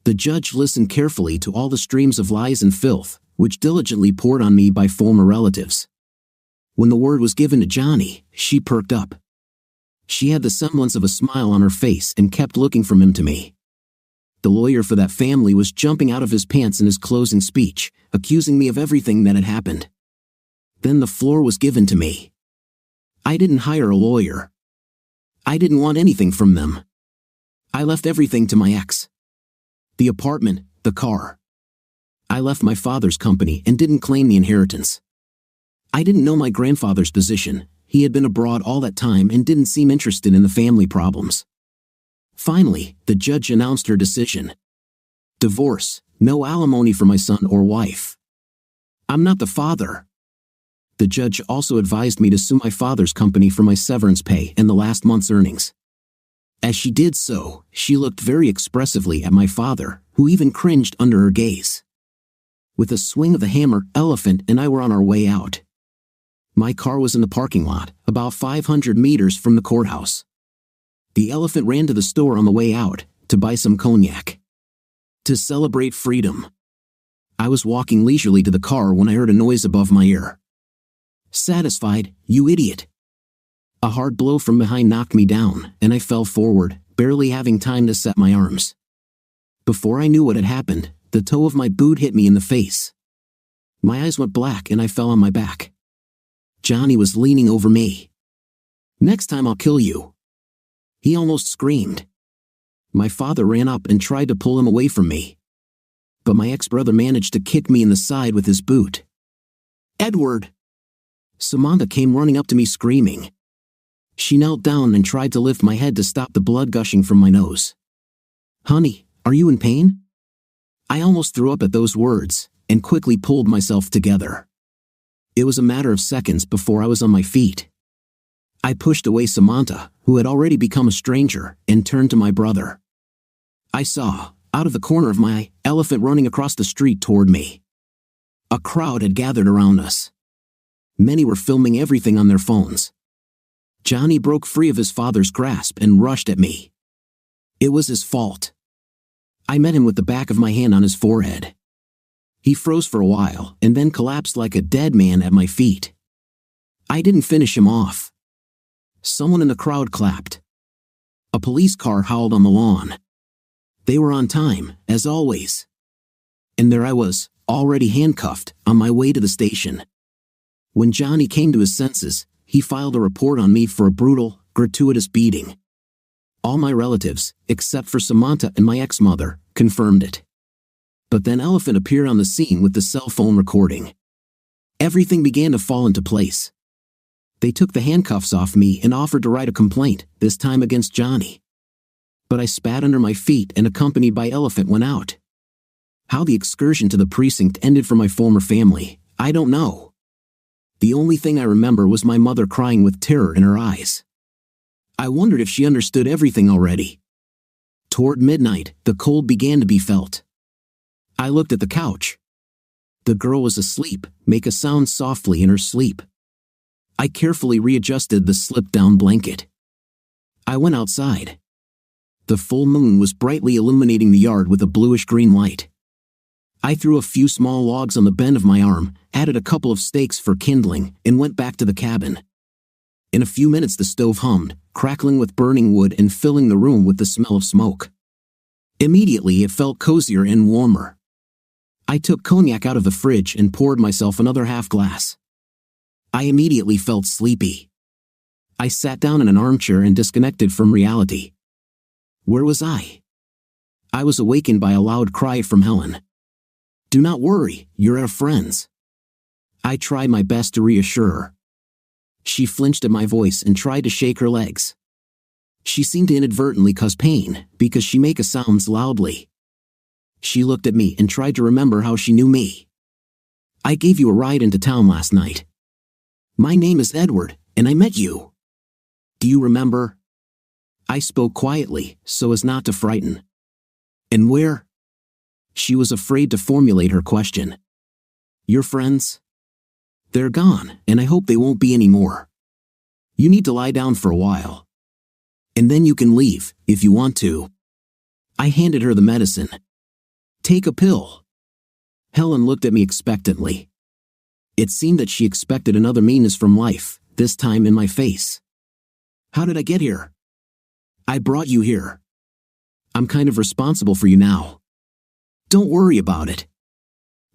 S2: The judge listened carefully to all the streams of lies and filth, which diligently poured on me by former relatives. When the word was given to Johnny, she perked up. She had the semblance of a smile on her face and kept looking from him to me. The lawyer for that family was jumping out of his pants in his closing speech, accusing me of everything that had happened. Then the floor was given to me. I didn't hire a lawyer. I didn't want anything from them. I left everything to my ex. The apartment, the car. I left my father's company and didn't claim the inheritance. I didn't know my grandfather's position. He had been abroad all that time and didn't seem interested in the family problems. Finally, the judge announced her decision. Divorce, no alimony for my son or wife. I'm not the father. The judge also advised me to sue my father's company for my severance pay and the last month's earnings. As she did so, she looked very expressively at my father, who even cringed under her gaze. With a swing of the hammer, Elephant and I were on our way out. My car was in the parking lot, about 500 meters from the courthouse. The Elephant ran to the store on the way out, to buy some cognac. To celebrate freedom. I was walking leisurely to the car when I heard a noise above my ear. Satisfied, you idiot. A hard blow from behind knocked me down, and I fell forward, barely having time to set my arms. Before I knew what had happened, the toe of my boot hit me in the face. My eyes went black and I fell on my back. Johnny was leaning over me. Next time I'll kill you. He almost screamed. My father ran up and tried to pull him away from me. But my ex-brother managed to kick me in the side with his boot. Edward! Samantha came running up to me screaming. She knelt down and tried to lift my head to stop the blood gushing from my nose. Honey, are you in pain? I almost threw up at those words, and quickly pulled myself together. It was a matter of seconds before I was on my feet. I pushed away Samantha, who had already become a stranger, and turned to my brother. I saw, out of the corner of my eye, Elephant running across the street toward me. A crowd had gathered around us. Many were filming everything on their phones. Johnny broke free of his father's grasp and rushed at me. It was his fault. I met him with the back of my hand on his forehead. He froze for a while and then collapsed like a dead man at my feet. I didn't finish him off. Someone in the crowd clapped. A police car howled on the lawn. They were on time, as always. And there I was, already handcuffed, on my way to the station. When Johnny came to his senses, he filed a report on me for a brutal, gratuitous beating. All my relatives, except for Samantha and my ex-mother, confirmed it. But then Elephant appeared on the scene with the cell phone recording. Everything began to fall into place. They took the handcuffs off me and offered to write a complaint, this time against Johnny. But I spat under my feet and, accompanied by Elephant, went out. How the excursion to the precinct ended for my former family, I don't know. The only thing I remember was my mother crying with terror in her eyes. I wondered if she understood everything already. Toward midnight, the cold began to be felt. I looked at the couch. The girl was asleep, make a sound softly in her sleep. I carefully readjusted the slipped-down blanket. I went outside. The full moon was brightly illuminating the yard with a bluish-green light. I threw a few small logs on the bend of my arm, added a couple of stakes for kindling, and went back to the cabin. In a few minutes the stove hummed, crackling with burning wood and filling the room with the smell of smoke. Immediately it felt cozier and warmer. I took cognac out of the fridge and poured myself another half glass. I immediately felt sleepy. I sat down in an armchair and disconnected from reality. Where was I? I was awakened by a loud cry from Helen. "Do not worry, you're our friends." I tried my best to reassure her. She flinched at my voice and tried to shake her legs. She seemed to inadvertently cause pain, because she make sounds loudly. She looked at me and tried to remember how she knew me. "I gave you a ride into town last night. My name is Edward, and I met you. Do you remember?" I spoke quietly, so as not to frighten. "And where?" She was afraid to formulate her question. "Your friends? They're gone, and I hope they won't be any more. You need to lie down for a while. And then you can leave, if you want to." I handed her the medicine. "Take a pill." Helen looked at me expectantly. It seemed that she expected another meanness from life, this time in my face. "How did I get here?" "I brought you here. I'm kind of responsible for you now. Don't worry about it.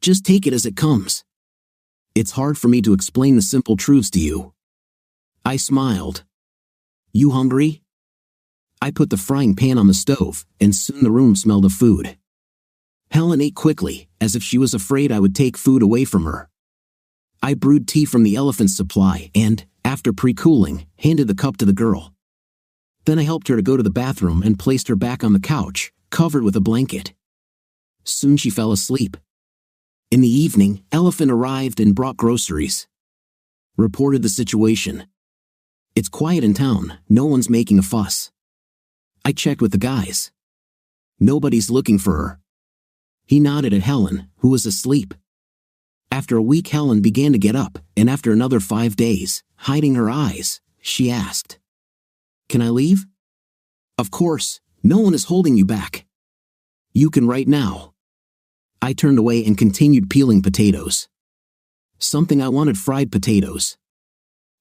S2: Just take it as it comes. It's hard for me to explain the simple truths to you." I smiled. "You hungry?" I put the frying pan on the stove, and soon the room smelled of food. Helen ate quickly, as if she was afraid I would take food away from her. I brewed tea from the elephant's supply and, after pre-cooling, handed the cup to the girl. Then I helped her to go to the bathroom and placed her back on the couch, covered with a blanket. Soon she fell asleep. In the evening, Elephant arrived and brought groceries. Reported the situation. It's quiet in town, no one's making a fuss. I checked with the guys. Nobody's looking for her. He nodded at Helen, who was asleep. After a week, Helen began to get up, and after another 5 days, hiding her eyes, she asked, "Can I leave?" "Of course, no one is holding you back. You can right now." I turned away and continued peeling potatoes. Something I wanted: fried potatoes.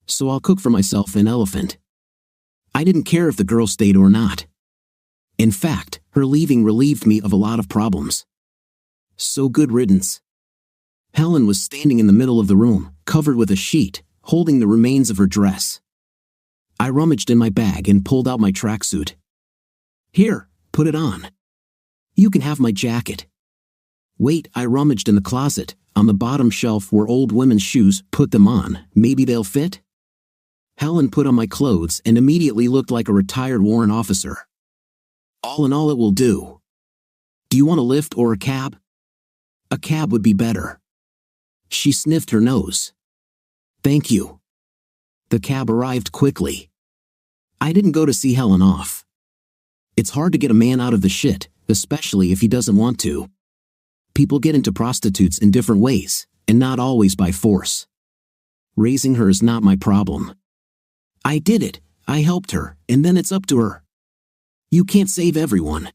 S2: So I'll cook for myself and Elephant. I didn't care if the girl stayed or not. In fact, her leaving relieved me of a lot of problems. So good riddance. Helen was standing in the middle of the room, covered with a sheet, holding the remains of her dress. I rummaged in my bag and pulled out my tracksuit. "Here, put it on. You can have my jacket." "Wait," I rummaged in the closet. On the bottom shelf were old women's shoes. "Put them on, maybe they'll fit." Helen put on my clothes and immediately looked like a retired warrant officer. "All in all, it will do. Do you want a lift or a cab?" "A cab would be better." She sniffed her nose. "Thank you." The cab arrived quickly. I didn't go to see Helen off. It's hard to get a man out of the shit, especially if he doesn't want to. People get into prostitutes in different ways, and not always by force. Raising her is not my problem. I did it, I helped her, and then it's up to her. You can't save everyone.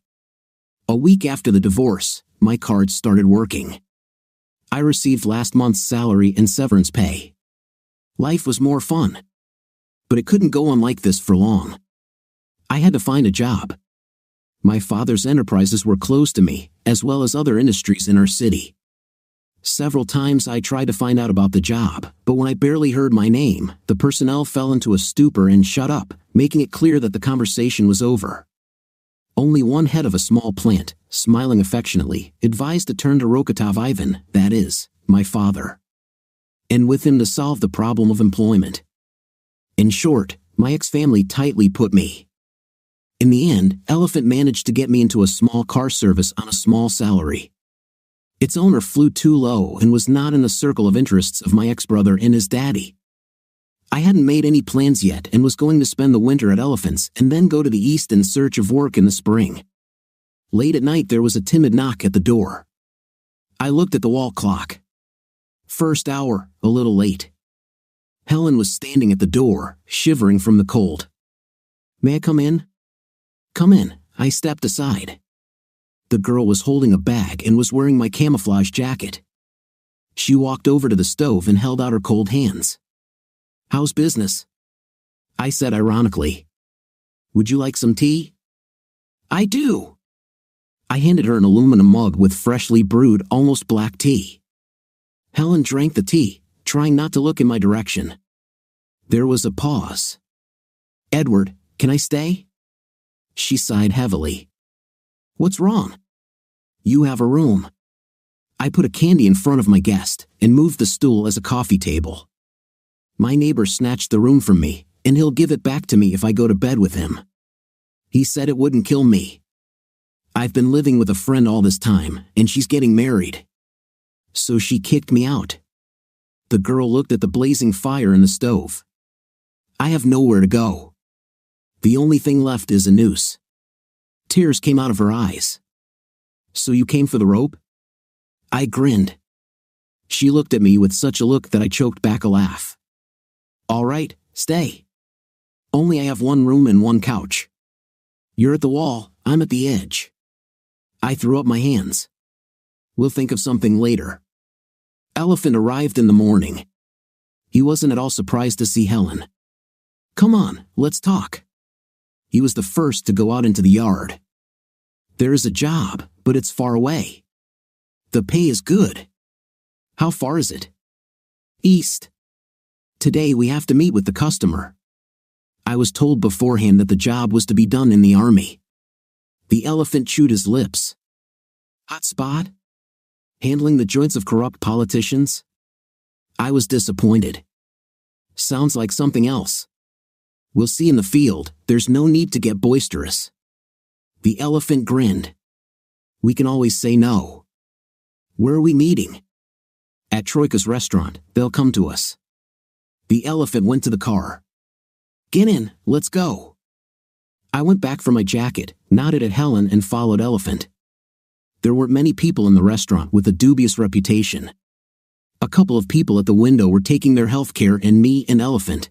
S2: A week after the divorce, my cards started working. I received last month's salary and severance pay. Life was more fun. But it couldn't go on like this for long. I had to find a job. My father's enterprises were closed to me, as well as other industries in our city. Several times I tried to find out about the job, but when I barely heard my name, the personnel fell into a stupor and shut up, making it clear that the conversation was over. Only one head of a small plant, smiling affectionately, advised to turn to Rokotov Ivan, that is, my father. And with him to solve the problem of employment. In short, my ex-family tightly put me. In the end, Elephant managed to get me into a small car service on a small salary. Its owner flew too low and was not in the circle of interests of my ex-brother and his daddy. I hadn't made any plans yet and was going to spend the winter at Elephant's and then go to the east in search of work in the spring. Late at night there was a timid knock at the door. I looked at the wall clock. First hour, a little late. Helen was standing at the door, shivering from the cold. "May I come in?" "Come in," I stepped aside. The girl was holding a bag and was wearing my camouflage jacket. She walked over to the stove and held out her cold hands. "How's business?" I said ironically. "Would you like some tea?" "I do." I handed her an aluminum mug with freshly brewed, almost black tea. Helen drank the tea, trying not to look in my direction. There was a pause. "Edward, can I stay?" She sighed heavily. "What's wrong?" "You have a room." I put a candy in front of my guest and moved the stool as a coffee table. "My neighbor snatched the room from me, and he'll give it back to me if I go to bed with him. He said it wouldn't kill me. I've been living with a friend all this time, and she's getting married. So she kicked me out." The girl looked at the blazing fire in the stove. "I have nowhere to go. The only thing left is a noose." Tears came out of her eyes. "So you came for the rope?" I grinned. She looked at me with such a look that I choked back a laugh. "All right, stay. Only I have one room and one couch. You're at the wall, I'm at the edge." I threw up my hands. "We'll think of something later." Elephant arrived in the morning. He wasn't at all surprised to see Helen. "Come on, let's talk." He was the first to go out into the yard. "There is a job, but it's far away. The pay is good." "How far is it?" "East. Today we have to meet with the customer." I was told beforehand that the job was to be done in the army. The elephant chewed his lips. "Hot spot? Handling the joints of corrupt politicians?" I was disappointed. "Sounds like something else. We'll see in the field, there's no need to get boisterous." The elephant grinned. We can always say no. Where are we meeting? At Troika's restaurant, they'll come to us. The elephant went to the car. Get in, let's go. I went back for my jacket, nodded at Helen and followed Elephant. There weren't many people in the restaurant with a dubious reputation. A couple of people at the window were taking their health care and me and Elephant.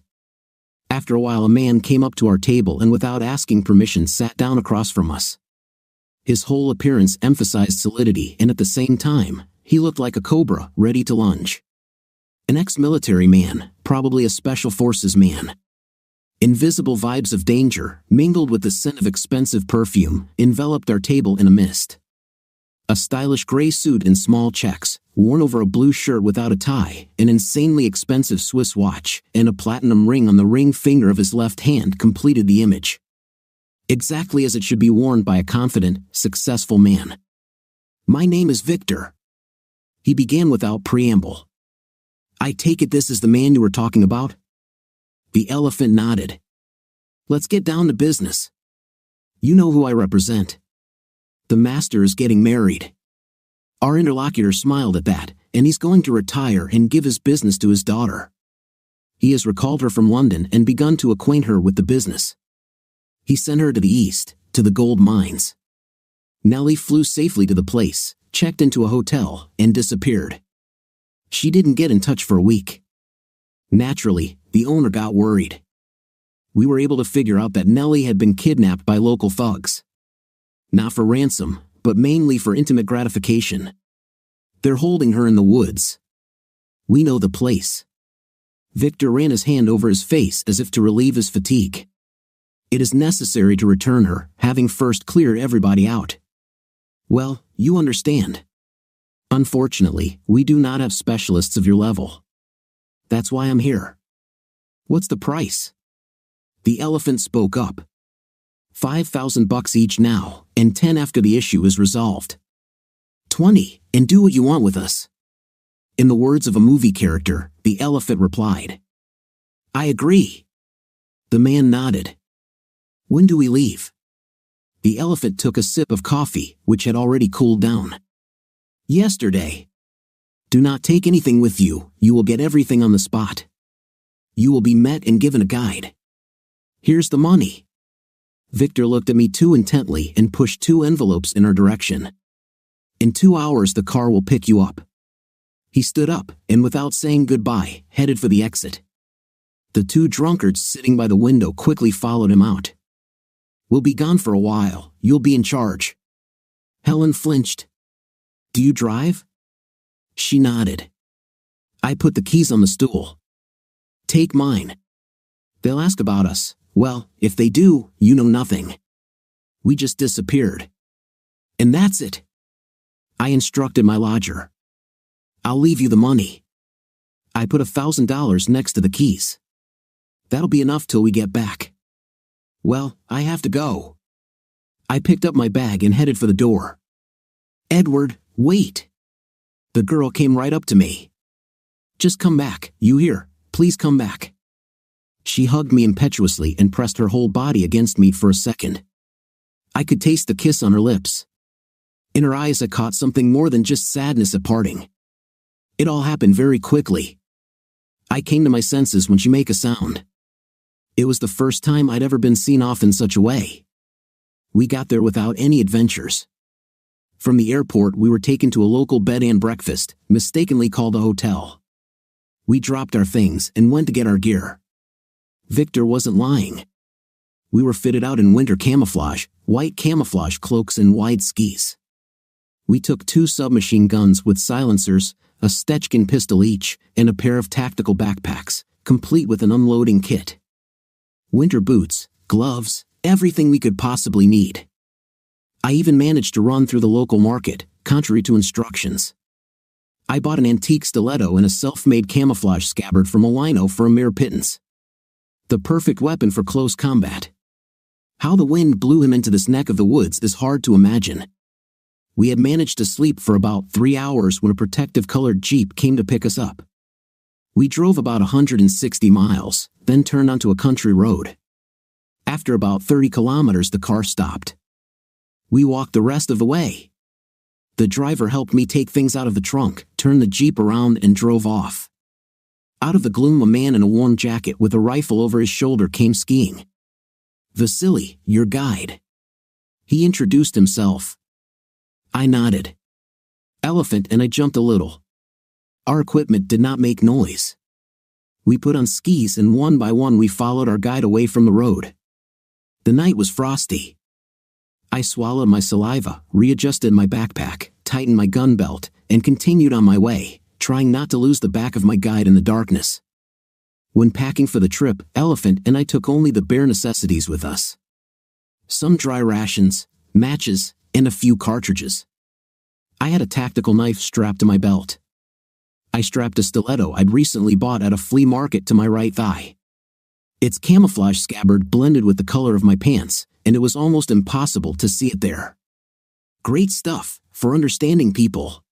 S2: After a while a man came up to our table and without asking permission sat down across from us. His whole appearance emphasized solidity and at the same time, he looked like a cobra ready to lunge. An ex-military man, probably a special forces man. Invisible vibes of danger, mingled with the scent of expensive perfume, enveloped our table in a mist. A stylish gray suit in small checks, worn over a blue shirt without a tie, an insanely expensive Swiss watch, and a platinum ring on the ring finger of his left hand completed the image. Exactly as it should be worn by a confident, successful man. My name is Victor. He began without preamble. I take it this is the man you were talking about? The elephant nodded. Let's get down to business. You know who I represent. The master is getting married. Our interlocutor smiled at that, and he's going to retire and give his business to his daughter. He has recalled her from London and begun to acquaint her with the business. He sent her to the east, to the gold mines. Nellie flew safely to the place, checked into a hotel, and disappeared. She didn't get in touch for a week. Naturally, the owner got worried. We were able to figure out that Nellie had been kidnapped by local thugs. Not for ransom, but mainly for intimate gratification. They're holding her in the woods. We know the place. Victor ran his hand over his face as if to relieve his fatigue. It is necessary to return her, having first cleared everybody out. Well, you understand. Unfortunately, we do not have specialists of your level. That's why I'm here. What's the price? The elephant spoke up. $5,000 each now, and 10 after the issue is resolved. 20, and do what you want with us. In the words of a movie character, the elephant replied. I agree. The man nodded. When do we leave? The elephant took a sip of coffee, which had already cooled down. Yesterday. Do not take anything with you, you will get everything on the spot. You will be met and given a guide. Here's the money. Victor looked at me too intently and pushed 2 envelopes in our direction. In 2 hours the car will pick you up. He stood up, and without saying goodbye, headed for the exit. The 2 drunkards sitting by the window quickly followed him out. We'll be gone for a while, you'll be in charge. Helen flinched. Do you drive? She nodded. I put the keys on the stool. Take mine. They'll ask about us. Well, if they do, you know nothing. We just disappeared. And that's it. I instructed my lodger. I'll leave you the money. I put $1,000 next to the keys. That'll be enough till we get back. Well, I have to go. I picked up my bag and headed for the door. Edward, wait. The girl came right up to me. Just come back, you hear? Please come back. She hugged me impetuously and pressed her whole body against me for a second. I could taste the kiss on her lips. In her eyes I caught something more than just sadness at parting. It all happened very quickly. I came to my senses when she made a sound. It was the first time I'd ever been seen off in such a way. We got there without any adventures. From the airport we were taken to a local bed and breakfast, mistakenly called a hotel. We dropped our things and went to get our gear. Victor wasn't lying. We were fitted out in winter camouflage, white camouflage cloaks and wide skis. We took 2 submachine guns with silencers, a Stechkin pistol each, and a pair of tactical backpacks, complete with an unloading kit. Winter boots, gloves, everything we could possibly need. I even managed to run through the local market, contrary to instructions. I bought an antique stiletto and a self-made camouflage scabbard from a wino for a mere pittance. The perfect weapon for close combat. How the wind blew him into this neck of the woods is hard to imagine. We had managed to sleep for about 3 hours when a protective-colored Jeep came to pick us up. We drove about 160 miles, then turned onto a country road. After about 30 kilometers the car stopped. We walked the rest of the way. The driver helped me take things out of the trunk, turned the Jeep around and drove off. Out of the gloom, a man in a warm jacket with a rifle over his shoulder came skiing. "Vasily, your guide." He introduced himself. I nodded. Elephant and I jumped a little. Our equipment did not make noise. We put on skis and one by one we followed our guide away from the road. The night was frosty. I swallowed my saliva, readjusted my backpack, tightened my gun belt, and continued on my way, trying not to lose the back of my guide in the darkness. When packing for the trip, Elephant and I took only the bare necessities with us. Some dry rations, matches, and a few cartridges. I had a tactical knife strapped to my belt. I strapped a stiletto I'd recently bought at a flea market to my right thigh. Its camouflage scabbard blended with the color of my pants, and it was almost impossible to see it there. Great stuff for understanding people.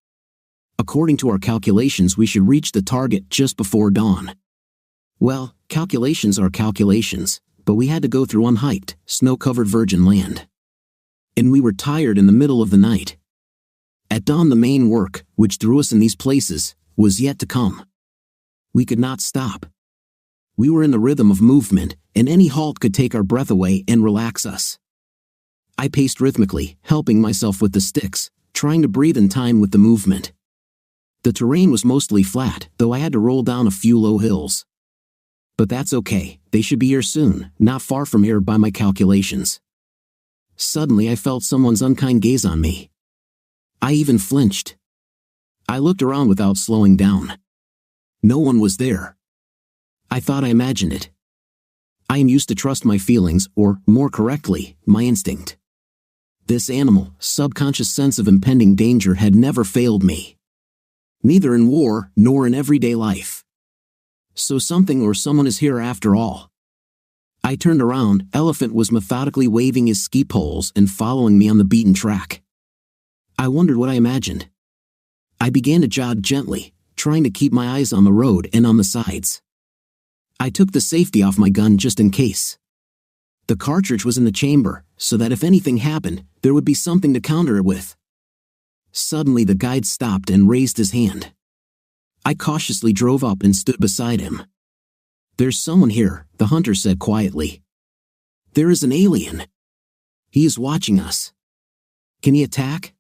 S2: According to our calculations, we should reach the target just before dawn. Well, calculations are calculations, but we had to go through unhiked, snow-covered virgin land. And we were tired in the middle of the night. At dawn, the main work, which threw us in these places, was yet to come. We could not stop. We were in the rhythm of movement, and any halt could take our breath away and relax us. I paced rhythmically, helping myself with the sticks, trying to breathe in time with the movement. The terrain was mostly flat, though I had to roll down a few low hills. But that's okay, they should be here soon, not far from here by my calculations. Suddenly I felt someone's unkind gaze on me. I even flinched. I looked around without slowing down. No one was there. I thought I imagined it. I am used to trust my feelings, or, more correctly, my instinct. This animal, subconscious sense of impending danger had never failed me. Neither in war, nor in everyday life. So something or someone is here after all. I turned around. Elephant was methodically waving his ski poles and following me on the beaten track. I wondered what I imagined. I began to jog gently, trying to keep my eyes on the road and on the sides. I took the safety off my gun just in case. The cartridge was in the chamber, so that if anything happened, there would be something to counter it with. Suddenly the guide stopped and raised his hand. I cautiously drove up and stood beside him. "There's someone here," the hunter said quietly. "There is an alien. He is watching us. Can he attack?"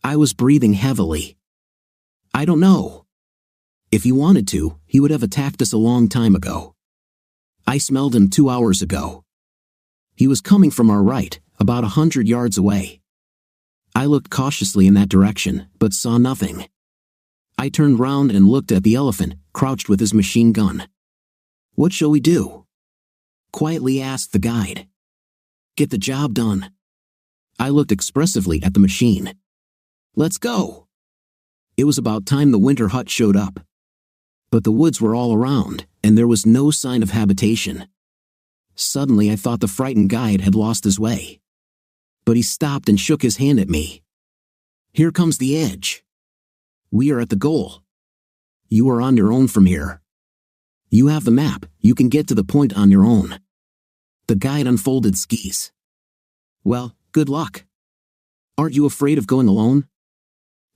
S2: I was breathing heavily. "I don't know. If he wanted to, he would have attacked us a long time ago. I smelled him 2 hours ago. He was coming from our right, about 100 yards away." I looked cautiously in that direction, but saw nothing. I turned round and looked at the elephant, crouched with his machine gun. "What shall we do?" quietly asked the guide. "Get the job done." I looked expressively at the machine. "Let's go." It was about time the winter hut showed up. But the woods were all around, and there was no sign of habitation. Suddenly I thought the frightened guide had lost his way. But he stopped and shook his hand at me. "Here comes the edge. We are at the goal. You are on your own from here. You have the map, you can get to the point on your own." The guide unfolded skis. "Well, good luck. Aren't you afraid of going alone?"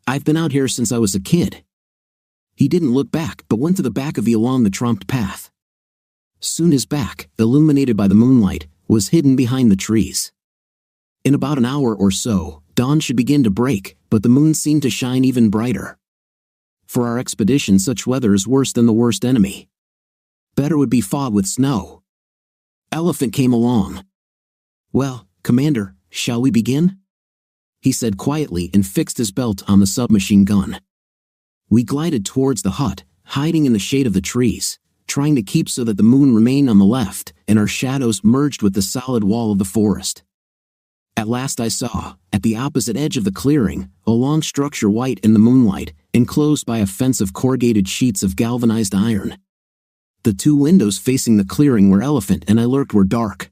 S2: "I've been out here since I was a kid." He didn't look back, but went to the back of the along the trumped path. Soon his back, illuminated by the moonlight, was hidden behind the trees. In about an hour or so, dawn should begin to break, but the moon seemed to shine even brighter. For our expedition, such weather is worse than the worst enemy. Better would be fog with snow. Elephant came along. "Well, Commander, shall we begin?" he said quietly and fixed his belt on the submachine gun. We glided towards the hut, hiding in the shade of the trees, trying to keep so that the moon remained on the left and our shadows merged with the solid wall of the forest. At last I saw, at the opposite edge of the clearing, a long structure white in the moonlight, enclosed by a fence of corrugated sheets of galvanized iron. The 2 windows facing the clearing where Elephant and I lurked were dark.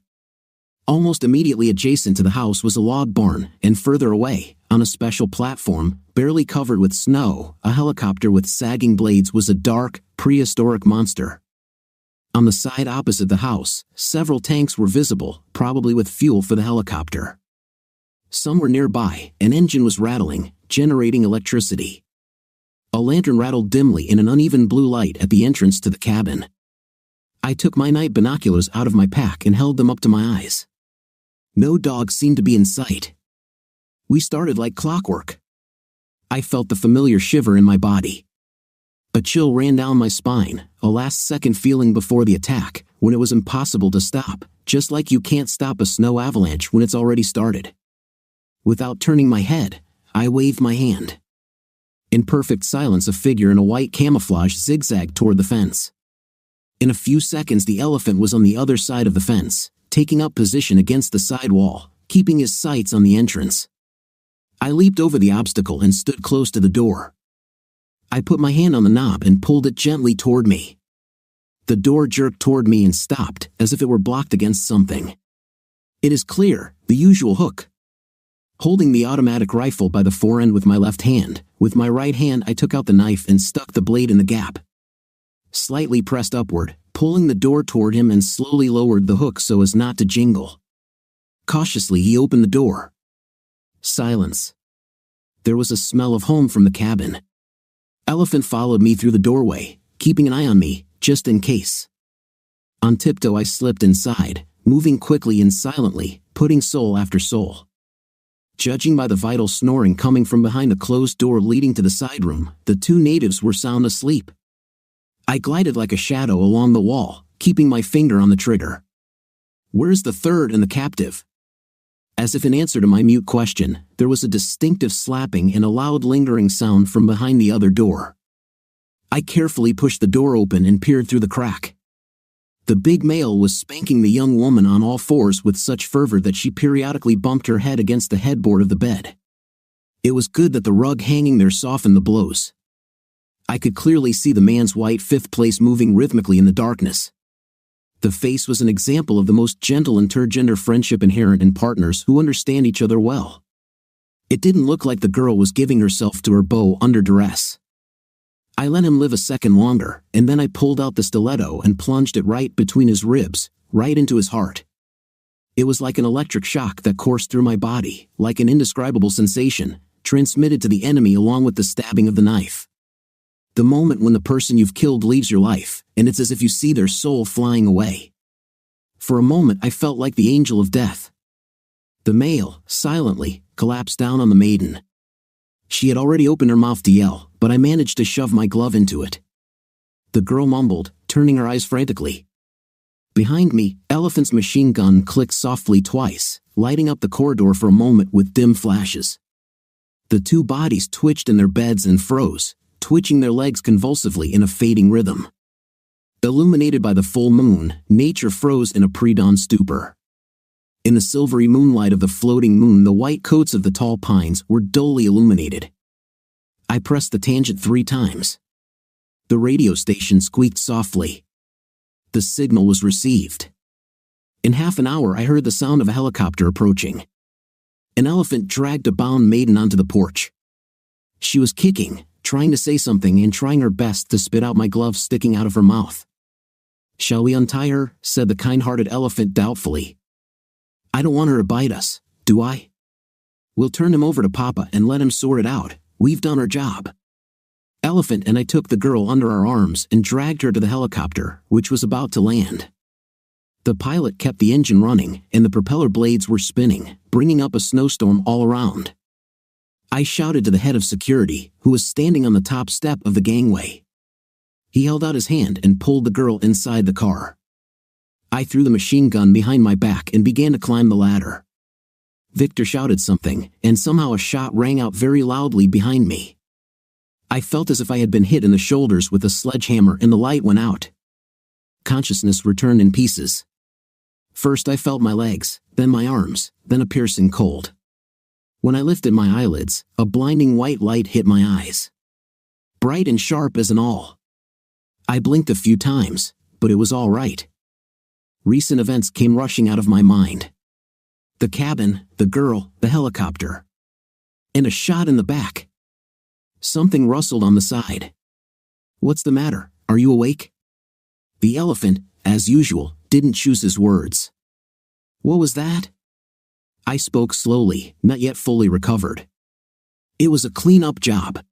S2: Almost immediately adjacent to the house was a log barn, and further away, on a special platform, barely covered with snow, a helicopter with sagging blades was a dark, prehistoric monster. On the side opposite the house, several tanks were visible, probably with fuel for the helicopter. Some were nearby, an engine was rattling, generating electricity. A lantern rattled dimly in an uneven blue light at the entrance to the cabin. I took my night binoculars out of my pack and held them up to my eyes. No dogs seemed to be in sight. We started like clockwork. I felt the familiar shiver in my body. A chill ran down my spine, a last-second feeling before the attack, when it was impossible to stop, just like you can't stop a snow avalanche when it's already started. Without turning my head, I waved my hand. In perfect silence, a figure in a white camouflage zigzagged toward the fence. In a few seconds, the elephant was on the other side of the fence, taking up position against the side wall, keeping his sights on the entrance. I leaped over the obstacle and stood close to the door. I put my hand on the knob and pulled it gently toward me. The door jerked toward me and stopped, as if it were blocked against something. It is clear, the usual hook. Holding the automatic rifle by the forend with my left hand, with my right hand I took out the knife and stuck the blade in the gap. Slightly pressed upward, pulling the door toward him, and slowly lowered the hook so as not to jingle. Cautiously he opened the door. Silence. There was a smell of home from the cabin. Elephant followed me through the doorway, keeping an eye on me, just in case. On tiptoe I slipped inside, moving quickly and silently, putting soul after soul. Judging by the vital snoring coming from behind the closed door leading to the side room, the two natives were sound asleep. I glided like a shadow along the wall, keeping my finger on the trigger. Where's the third and the captive? As if in answer to my mute question, there was a distinctive slapping and a loud lingering sound from behind the other door. I carefully pushed the door open and peered through the crack. The big male was spanking the young woman on all fours with such fervor that she periodically bumped her head against the headboard of the bed. It was good that the rug hanging there softened the blows. I could clearly see the man's white fifth place moving rhythmically in the darkness. The face was an example of the most gentle intergender friendship inherent in partners who understand each other well. It didn't look like the girl was giving herself to her beau under duress. I let him live a second longer, and then I pulled out the stiletto and plunged it right between his ribs, right into his heart. It was like an electric shock that coursed through my body, like an indescribable sensation, transmitted to the enemy along with the stabbing of the knife. The moment when the person you've killed leaves your life, and it's as if you see their soul flying away. For a moment I felt like the angel of death. The male, silently, collapsed down on the maiden. She had already opened her mouth to yell, but I managed to shove my glove into it. The girl mumbled, turning her eyes frantically. Behind me, Elephant's machine gun clicked softly twice, lighting up the corridor for a moment with dim flashes. The two bodies twitched in their beds and froze, twitching their legs convulsively in a fading rhythm. Illuminated by the full moon, nature froze in a pre-dawn stupor. In the silvery moonlight of the floating moon, the white coats of the tall pines were dully illuminated. I pressed the tangent 3 times. The radio station squeaked softly. The signal was received. In half an hour I heard the sound of a helicopter approaching. An elephant dragged a bound maiden onto the porch. She was kicking, trying to say something and trying her best to spit out my glove sticking out of her mouth. "Shall we untie her?" said the kind-hearted elephant doubtfully. "I don't want her to bite us, do I? We'll turn him over to Papa and let him sort it out. We've done our job." Elephant and I took the girl under our arms and dragged her to the helicopter, which was about to land. The pilot kept the engine running, and the propeller blades were spinning, bringing up a snowstorm all around. I shouted to the head of security, who was standing on the top step of the gangway. He held out his hand and pulled the girl inside the car. I threw the machine gun behind my back and began to climb the ladder. Victor shouted something, and somehow a shot rang out very loudly behind me. I felt as if I had been hit in the shoulders with a sledgehammer and the light went out. Consciousness returned in pieces. First I felt my legs, then my arms, then a piercing cold. When I lifted my eyelids, a blinding white light hit my eyes. Bright and sharp as an awl. I blinked a few times, but it was all right. Recent events came rushing out of my mind. The cabin, the girl, the helicopter. And a shot in the back. Something rustled on the side. "What's the matter? Are you awake?" The elephant, as usual, didn't choose his words. "What was that?" I spoke slowly, not yet fully recovered. It was a clean-up job.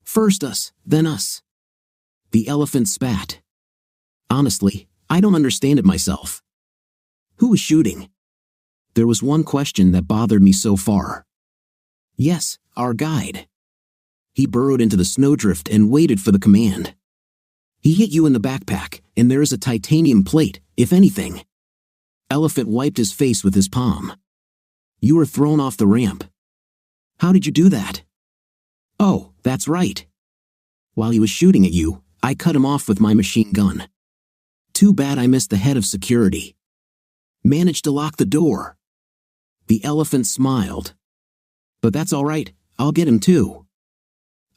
S2: First us, then us. The elephant spat. Honestly, I don't understand it myself. Who was shooting? There was one question that bothered me so far. Yes, our guide. He burrowed into the snowdrift and waited for the command. He hit you in the backpack, and there is a titanium plate, if anything. Elephant wiped his face with his palm. You were thrown off the ramp. How did you do that? Oh, that's right. While he was shooting at you, I cut him off with my machine gun. Too bad I missed the head of security. Managed to lock the door. The elephant smiled. But that's all right, I'll get him too.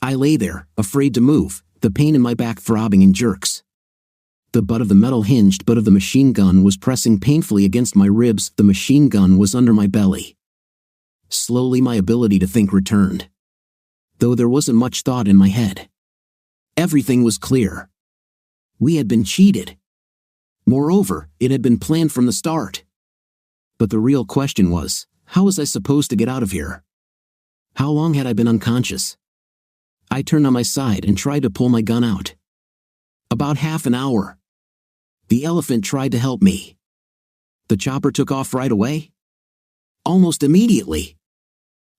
S2: I lay there, afraid to move, the pain in my back throbbing in jerks. The butt of the metal-hinged butt of the machine gun was pressing painfully against my ribs. The machine gun was under my belly. Slowly my ability to think returned. Though there wasn't much thought in my head. Everything was clear. We had been cheated. Moreover, it had been planned from the start. But the real question was, how was I supposed to get out of here? How long had I been unconscious? I turned on my side and tried to pull my gun out. About half an hour. The elephant tried to help me. The chopper took off right away? Almost immediately.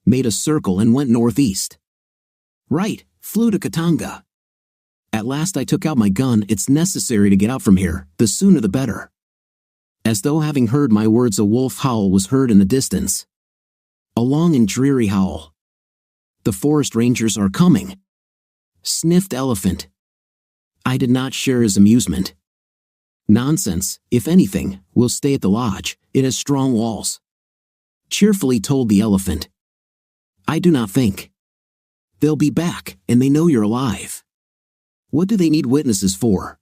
S2: Made a circle and went northeast. Right, flew to Katanga. At last I took out my gun. It's necessary to get out from here, the sooner the better. As though having heard my words, a wolf howl was heard in the distance. A long and dreary howl. The forest rangers are coming. Sniffed elephant. I did not share his amusement. Nonsense, if anything, we'll stay at the lodge, it has strong walls. Cheerfully told the elephant. I do not think. They'll be back, and they know you're alive. What do they need witnesses for?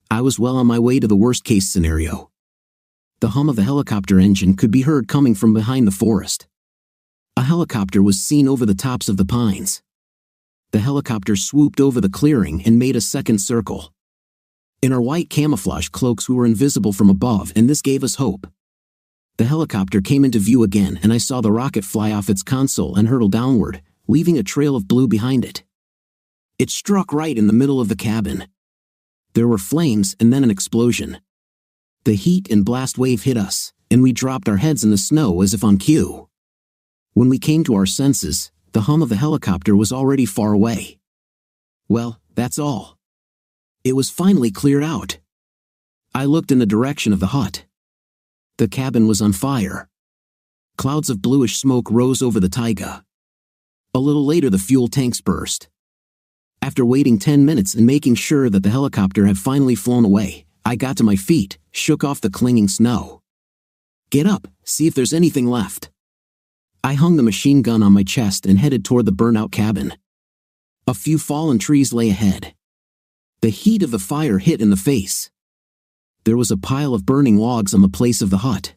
S2: I was well on my way to the worst-case scenario. The hum of the helicopter engine could be heard coming from behind the forest. A helicopter was seen over the tops of the pines. The helicopter swooped over the clearing and made a second circle. In our white camouflage cloaks we were invisible from above, and this gave us hope. The helicopter came into view again, and I saw the rocket fly off its console and hurtle downward, leaving a trail of blue behind it. It struck right in the middle of the cabin. There were flames and then an explosion. The heat and blast wave hit us, and we dropped our heads in the snow as if on cue. When we came to our senses, the hum of the helicopter was already far away. Well, that's all. It was finally cleared out. I looked in the direction of the hut. The cabin was on fire. Clouds of bluish smoke rose over the taiga. A little later the fuel tanks burst. After waiting 10 minutes and making sure that the helicopter had finally flown away, I got to my feet, shook off the clinging snow. Get up, see if there's anything left. I hung the machine gun on my chest and headed toward the burnout cabin. A few fallen trees lay ahead. The heat of the fire hit in the face. There was a pile of burning logs on the place of the hut.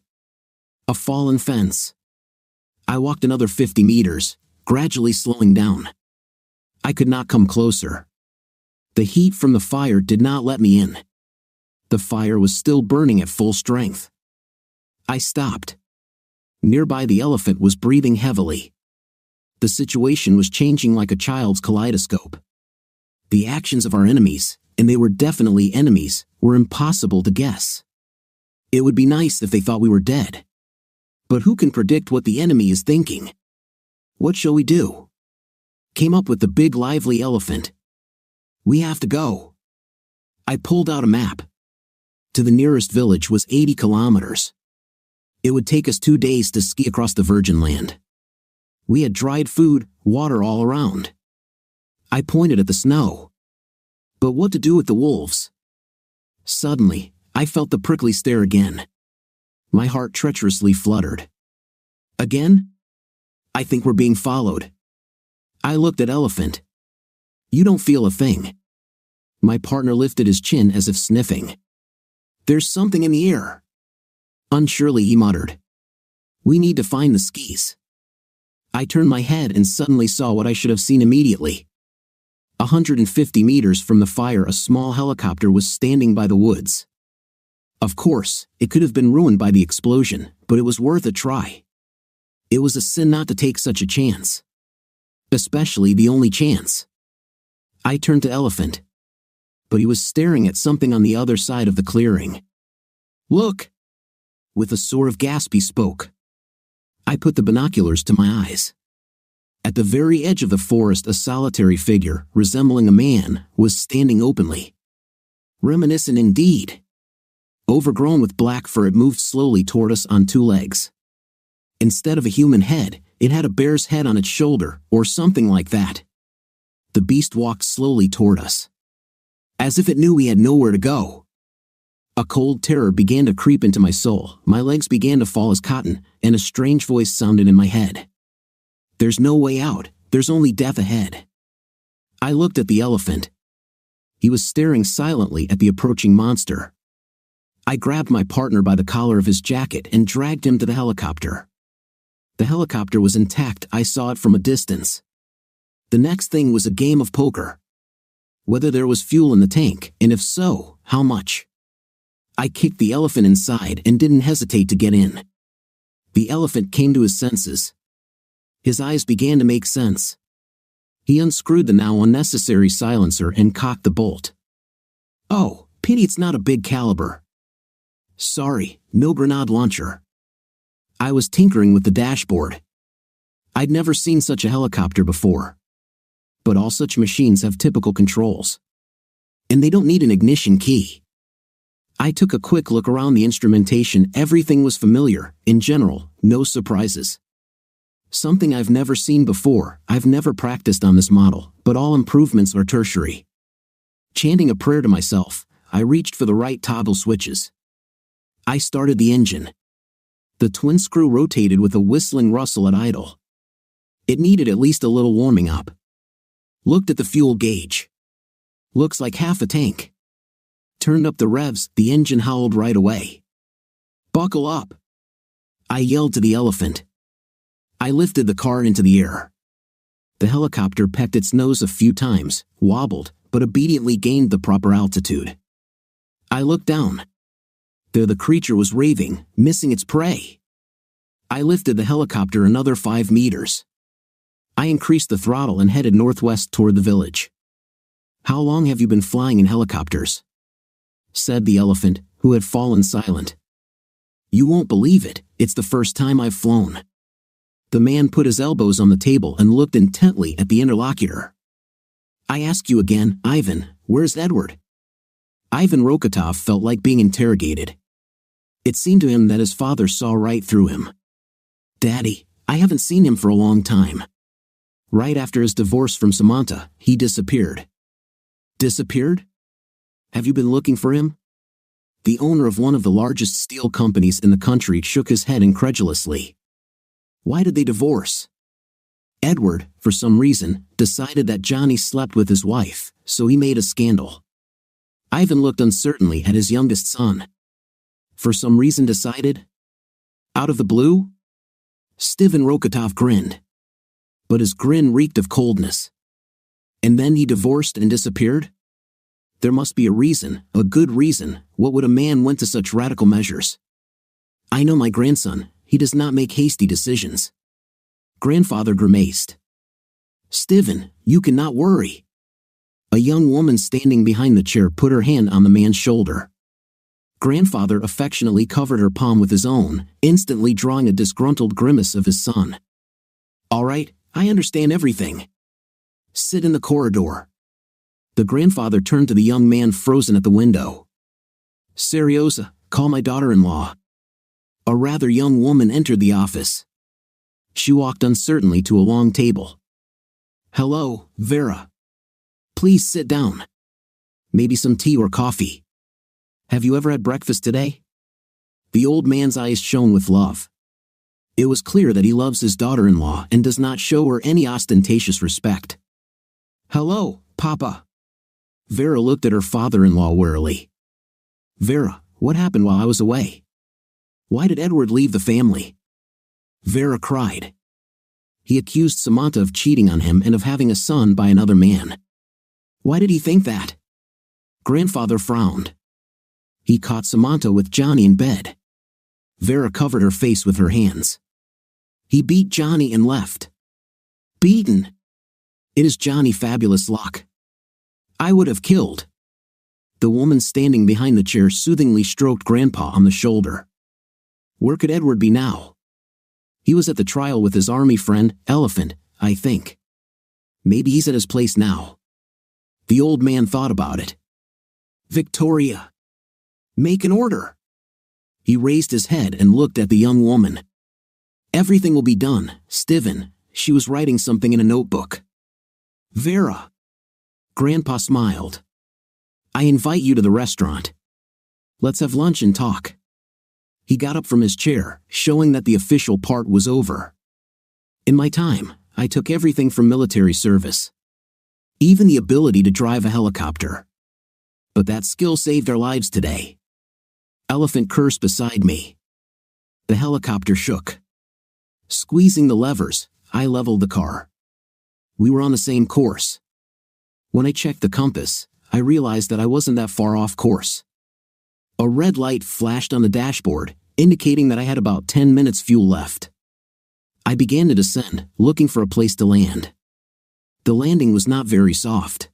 S2: A fallen fence. I walked another 50 meters, gradually slowing down. I could not come closer. The heat from the fire did not let me in. The fire was still burning at full strength. I stopped. Nearby the elephant was breathing heavily. The situation was changing like a child's kaleidoscope. The actions of our enemies, and they were definitely enemies, were impossible to guess. It would be nice if they thought we were dead. But who can predict what the enemy is thinking? What shall we do? Came up with the big lively elephant. We have to go. I pulled out a map. To the nearest village was 80 kilometers. It would take us 2 days to ski across the virgin land. We had dried food, water all around. I pointed at the snow. But what to do with the wolves? Suddenly, I felt the prickly stare again. My heart treacherously fluttered. Again? I think we're being followed. I looked at Elephant. You don't feel a thing. My partner lifted his chin as if sniffing. There's something in the air. Unsurely, he muttered. We need to find the skis. I turned my head and suddenly saw what I should have seen immediately. 150 meters from the fire, a small helicopter was standing by the woods. Of course, it could have been ruined by the explosion, but it was worth a try. It was a sin not to take such a chance. Especially the only chance. I turned to Elephant. But he was staring at something on the other side of the clearing. "Look!" With a sort of gasp he spoke. I put the binoculars to my eyes. At the very edge of the forest, a solitary figure, resembling a man, was standing openly. Reminiscent indeed. Overgrown with black fur, it moved slowly toward us on two legs. Instead of a human head, it had a bear's head on its shoulder, or something like that. The beast walked slowly toward us, as if it knew we had nowhere to go. A cold terror began to creep into my soul, my legs began to fall as cotton, and a strange voice sounded in my head. "There's no way out, there's only death ahead." I looked at the elephant. He was staring silently at the approaching monster. I grabbed my partner by the collar of his jacket and dragged him to the helicopter. The helicopter was intact, I saw it from a distance. The next thing was a game of poker. Whether there was fuel in the tank, and if so, how much. I kicked the elephant inside and didn't hesitate to get in. The elephant came to his senses. His eyes began to make sense. He unscrewed the now unnecessary silencer and cocked the bolt. "Oh, pity it's not a big caliber." "Sorry, no grenade launcher." I was tinkering with the dashboard. I'd never seen such a helicopter before. But all such machines have typical controls. And they don't need an ignition key. I took a quick look around the instrumentation. Everything was familiar, in general, no surprises. Something I've never seen before. I've never practiced on this model, but all improvements are tertiary. Chanting a prayer to myself, I reached for the right toggle switches. I started the engine. The twin screw rotated with a whistling rustle at idle. It needed at least a little warming up. Looked at the fuel gauge. Looks like half a tank. Turned up the revs, the engine howled right away. "Buckle up!" I yelled to the elephant. I lifted the car into the air. The helicopter pecked its nose a few times, wobbled, but obediently gained the proper altitude. I looked down. There the creature was raving, missing its prey. I lifted the helicopter another 5 meters. I increased the throttle and headed northwest toward the village. "How long have you been flying in helicopters?" said the elephant, who had fallen silent. "You won't believe it, it's the first time I've flown." The man put his elbows on the table and looked intently at the interlocutor. "I ask you again, Ivan, where's Edward?" Ivan Rokotov felt like being interrogated. It seemed to him that his father saw right through him. "Daddy, I haven't seen him for a long time. Right after his divorce from Samantha, he disappeared." "Disappeared? Have you been looking for him?" The owner of one of the largest steel companies in the country shook his head incredulously. "Why did they divorce?" "Edward, for some reason, decided that Johnny slept with his wife, so he made a scandal." Ivan looked uncertainly at his youngest son. "For some reason decided? Out of the blue?" Stivan Rokotov grinned. But his grin reeked of coldness. "And then he divorced and disappeared? There must be a reason, a good reason. What would a man went to such radical measures?" "I know my grandson, he does not make hasty decisions." Grandfather grimaced. "Stivan, you cannot worry." A young woman standing behind the chair put her hand on the man's shoulder. Grandfather affectionately covered her palm with his own, instantly drawing a disgruntled grimace of his son. "All right, I understand everything. Sit in the corridor." The grandfather turned to the young man frozen at the window. "Seriosa, call my daughter-in-law." A rather young woman entered the office. She walked uncertainly to a long table. "Hello, Vera. Please sit down. Maybe some tea or coffee. Have you ever had breakfast today?" The old man's eyes shone with love. It was clear that he loves his daughter-in-law and does not show her any ostentatious respect. "Hello, Papa." Vera looked at her father-in-law warily. "Vera, what happened while I was away? Why did Edward leave the family?" Vera cried. "He accused Samantha of cheating on him and of having a son by another man." "Why did he think that?" Grandfather frowned. "He caught Samantha with Johnny in bed." Vera covered her face with her hands. "He beat Johnny and left." "Beaten?" It is Johnny Fabulous Luck. I would have killed. The woman standing behind the chair soothingly stroked Grandpa on the shoulder. Where could Edward be now? He was at the trial with his army friend, Elephant, I think. Maybe he's at his place now. The old man thought about it. Victoria. Make an order. He raised his head and looked at the young woman. Everything will be done, Stephen. She was writing something in a notebook. Vera. Grandpa smiled. I invite you to the restaurant. Let's have lunch and talk. He got up from his chair, showing that the official part was over. In my time, I took everything from military service. Even the ability to drive a helicopter. But that skill saved our lives today. Elephant cursed beside me. The helicopter shook. Squeezing the levers, I leveled the car. We were on the same course. When I checked the compass, I realized that I wasn't that far off course. A red light flashed on the dashboard, indicating that I had about 10 minutes fuel left. I began to descend, looking for a place to land. The landing was not very soft.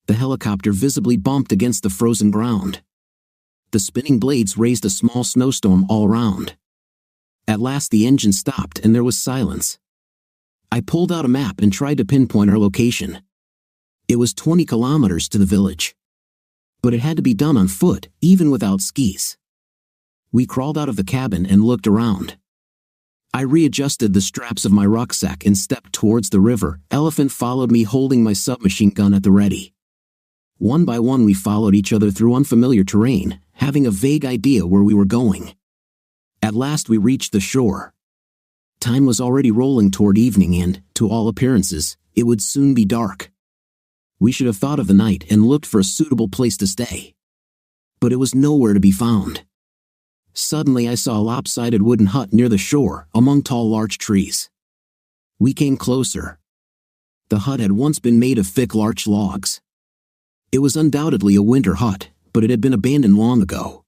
S2: The helicopter visibly bumped against the frozen ground. The spinning blades raised a small snowstorm all around. At last the engine stopped and there was silence. I pulled out a map and tried to pinpoint our location. It was 20 kilometers to the village. But it had to be done on foot, even without skis. We crawled out of the cabin and looked around. I readjusted the straps of my rucksack and stepped towards the river. Elephant followed me holding my submachine gun at the ready. One by one we followed each other through unfamiliar terrain, having a vague idea where we were going. At last we reached the shore. Time was already rolling toward evening and, to all appearances, it would soon be dark. We should have thought of the night and looked for a suitable place to stay. But it was nowhere to be found. Suddenly I saw a lopsided wooden hut near the shore, among tall larch trees. We came closer. The hut had once been made of thick larch logs. It was undoubtedly a winter hut, but it had been abandoned long ago.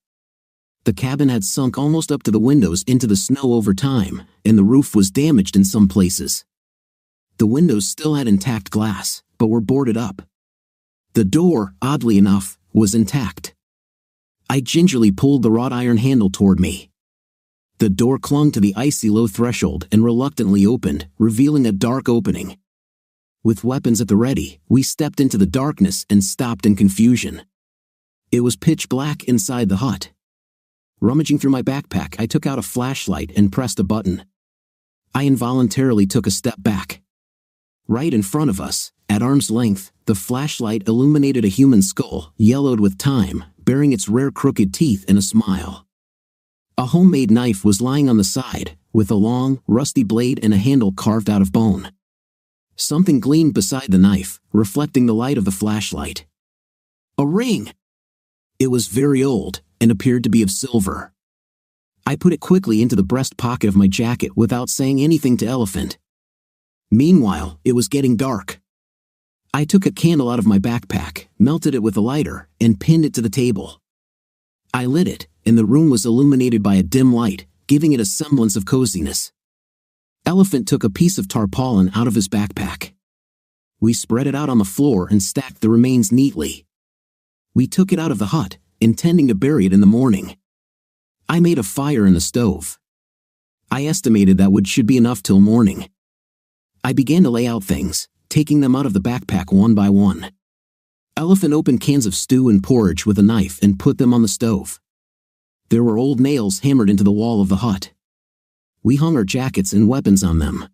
S2: The cabin had sunk almost up to the windows into the snow over time, and the roof was damaged in some places. The windows still had intact glass, but were boarded up. The door, oddly enough, was intact. I gingerly pulled the wrought iron handle toward me. The door clung to the icy low threshold and reluctantly opened, revealing a dark opening. With weapons at the ready, we stepped into the darkness and stopped in confusion. It was pitch black inside the hut. Rummaging through my backpack, I took out a flashlight and pressed a button. I involuntarily took a step back. Right in front of us, at arm's length, the flashlight illuminated a human skull, yellowed with time, bearing its rare crooked teeth and a smile. A homemade knife was lying on the side, with a long, rusty blade and a handle carved out of bone. Something gleamed beside the knife, reflecting the light of the flashlight. A ring! It was very old, and appeared to be of silver. I put it quickly into the breast pocket of my jacket without saying anything to Elephant. Meanwhile, it was getting dark. I took a candle out of my backpack, melted it with a lighter, and pinned it to the table. I lit it, and the room was illuminated by a dim light, giving it a semblance of coziness. Elephant took a piece of tarpaulin out of his backpack. We spread it out on the floor and stacked the remains neatly. We took it out of the hut, intending to bury it in the morning. I made a fire in the stove. I estimated that wood should be enough till morning. I began to lay out things, taking them out of the backpack one by one. Elephant opened cans of stew and porridge with a knife and put them on the stove. There were old nails hammered into the wall of the hut. We hung our jackets and weapons on them.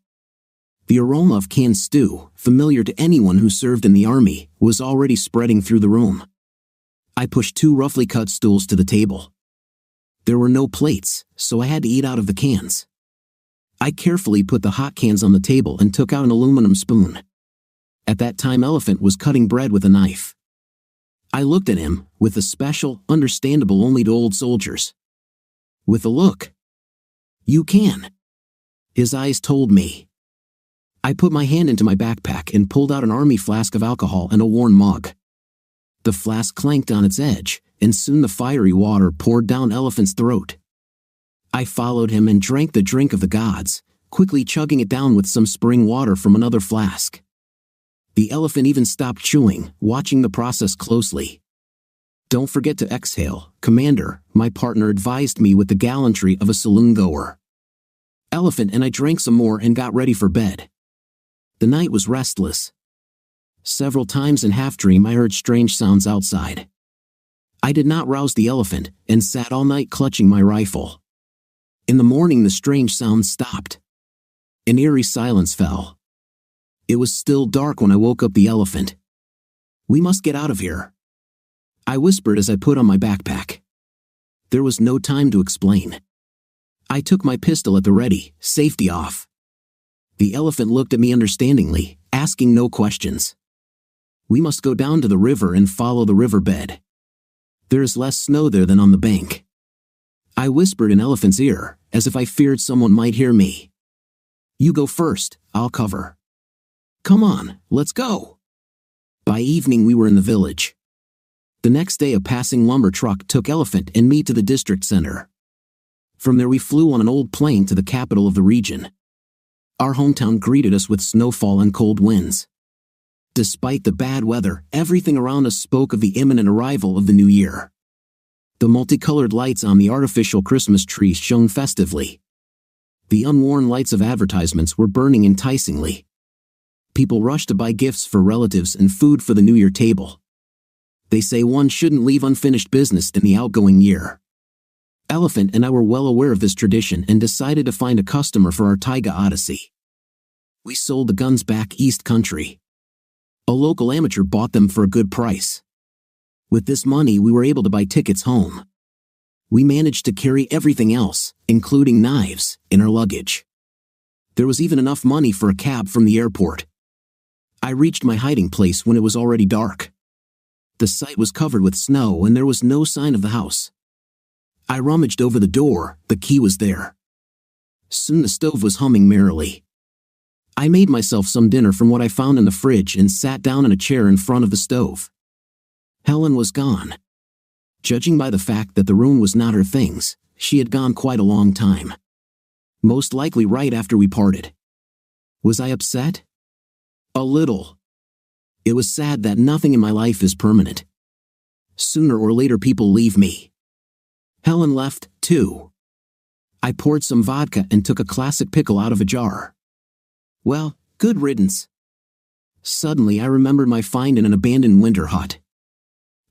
S2: The aroma of canned stew, familiar to anyone who served in the army, was already spreading through the room. I pushed 2 roughly cut stools to the table. There were no plates, so I had to eat out of the cans. I carefully put the hot cans on the table and took out an aluminum spoon. At that time Elephant was cutting bread with a knife. I looked at him, with a special, understandable only to old soldiers. With a look. You can. His eyes told me. I put my hand into my backpack and pulled out an army flask of alcohol and a worn mug. The flask clanked on its edge, and soon the fiery water poured down Elephant's throat. I followed him and drank the drink of the gods, quickly chugging it down with some spring water from another flask. The elephant even stopped chewing, watching the process closely. "Don't forget to exhale, Commander," my partner advised me with the gallantry of a saloon-goer. Elephant and I drank some more and got ready for bed. The night was restless. Several times in half-dream I heard strange sounds outside. I did not rouse the elephant, and sat all night clutching my rifle. In the morning the strange sounds stopped. An eerie silence fell. It was still dark when I woke up the elephant. "We must get out of here," I whispered as I put on my backpack. There was no time to explain. I took my pistol at the ready, safety off. The elephant looked at me understandingly, asking no questions. "We must go down to the river and follow the riverbed. There is less snow there than on the bank," I whispered in elephant's ear, as if I feared someone might hear me. "You go first, I'll cover." "Come on, let's go." By evening we were in the village. The next day a passing lumber truck took elephant and me to the district center. From there we flew on an old plane to the capital of the region. Our hometown greeted us with snowfall and cold winds. Despite the bad weather, everything around us spoke of the imminent arrival of the new year. The multicolored lights on the artificial Christmas trees shone festively. The unworn lights of advertisements were burning enticingly. People rushed to buy gifts for relatives and food for the New Year table. They say one shouldn't leave unfinished business in the outgoing year. Elephant and I were well aware of this tradition and decided to find a customer for our Taiga Odyssey. We sold the guns back East Country. A local amateur bought them for a good price. With this money we were able to buy tickets home. We managed to carry everything else, including knives, in our luggage. There was even enough money for a cab from the airport. I reached my hiding place when it was already dark. The site was covered with snow and there was no sign of the house. I rummaged over the door, the key was there. Soon the stove was humming merrily. I made myself some dinner from what I found in the fridge and sat down in a chair in front of the stove. Helen was gone. Judging by the fact that the room was not her things, she had gone quite a long time. Most likely right after we parted. Was I upset? A little. It was sad that nothing in my life is permanent. Sooner or later people leave me. Helen left, too. I poured some vodka and took a classic pickle out of a jar. Well, good riddance. Suddenly I remembered my find in an abandoned winter hut.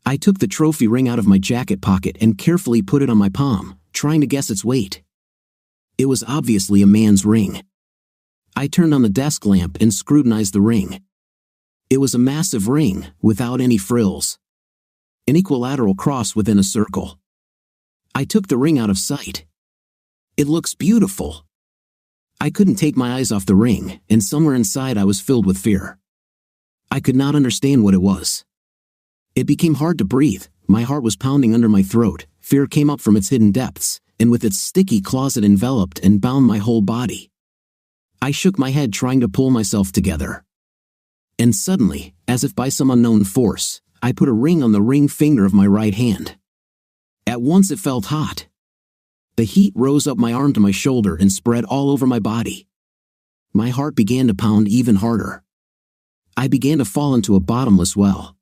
S2: I took the trophy ring out of my jacket pocket and carefully put it on my palm, trying to guess its weight. It was obviously a man's ring. I turned on the desk lamp and scrutinized the ring. It was a massive ring, without any frills. An equilateral cross within a circle. I took the ring out of sight. It looks beautiful. I couldn't take my eyes off the ring, and somewhere inside I was filled with fear. I could not understand what it was. It became hard to breathe, my heart was pounding under my throat, fear came up from its hidden depths, and with its sticky claws it enveloped and bound my whole body. I shook my head trying to pull myself together. And suddenly, as if by some unknown force, I put a ring on the ring finger of my right hand. At once it felt hot. The heat rose up my arm to my shoulder and spread all over my body. My heart began to pound even harder. I began to fall into a bottomless well.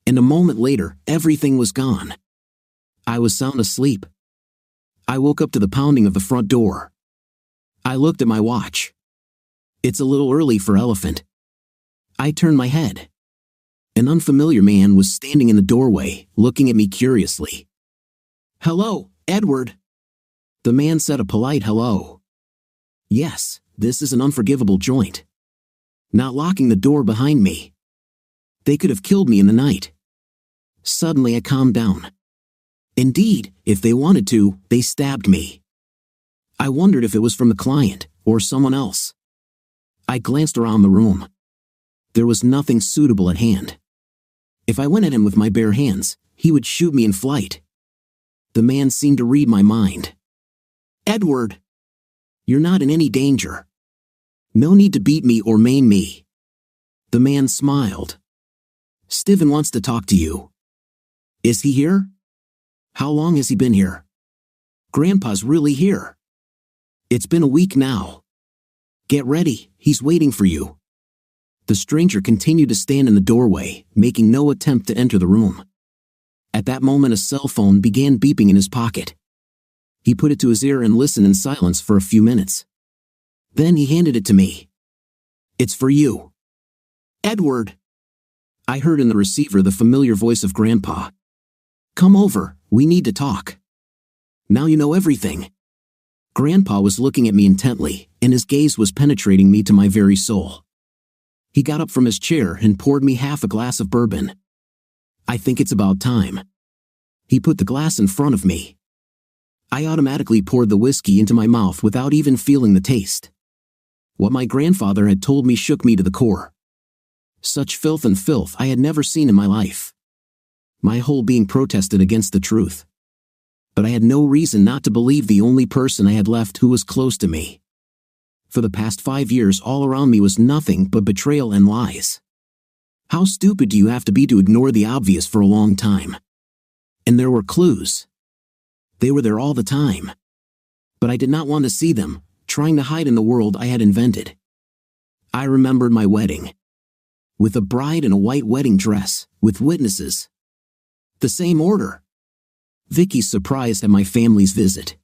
S2: And a moment later, everything was gone. I was sound asleep. I woke up to the pounding of the front door. I looked at my watch. It's a little early for elephant. I turned my head. An unfamiliar man was standing in the doorway, looking at me curiously. "Hello, Edward." The man said a polite hello. Yes, this is an unforgivable joint. Not locking the door behind me. They could have killed me in the night. Suddenly I calmed down. Indeed, if they wanted to, they stabbed me. I wondered if it was from the client, or someone else. I glanced around the room. There was nothing suitable at hand. If I went at him with my bare hands, he would shoot me in flight. The man seemed to read my mind. "Edward, you're not in any danger. No need to beat me or maim me." The man smiled. "Steven wants to talk to you." "Is he here?" "How long has he been here?" "Grandpa's really here." "It's been a week now." "Get ready, he's waiting for you." The stranger continued to stand in the doorway, making no attempt to enter the room. At that moment, a cell phone began beeping in his pocket. He put it to his ear and listened in silence for a few minutes. Then he handed it to me. "It's for you, Edward." I heard in the receiver the familiar voice of Grandpa. "Come over, we need to talk. Now you know everything." Grandpa was looking at me intently, and his gaze was penetrating me to my very soul. He got up from his chair and poured me half a glass of bourbon. "I think it's about time." He put the glass in front of me. I automatically poured the whiskey into my mouth without even feeling the taste. What my grandfather had told me shook me to the core. Such filth and filth I had never seen in my life. My whole being protested against the truth. But I had no reason not to believe the only person I had left who was close to me. For the past 5 years, all around me was nothing but betrayal and lies. How stupid do you have to be to ignore the obvious for a long time? And there were clues. They were there all the time. But I did not want to see them, trying to hide in the world I had invented. I remembered my wedding. With a bride in a white wedding dress, with witnesses. The same order. Vicky's surprise at my family's visit.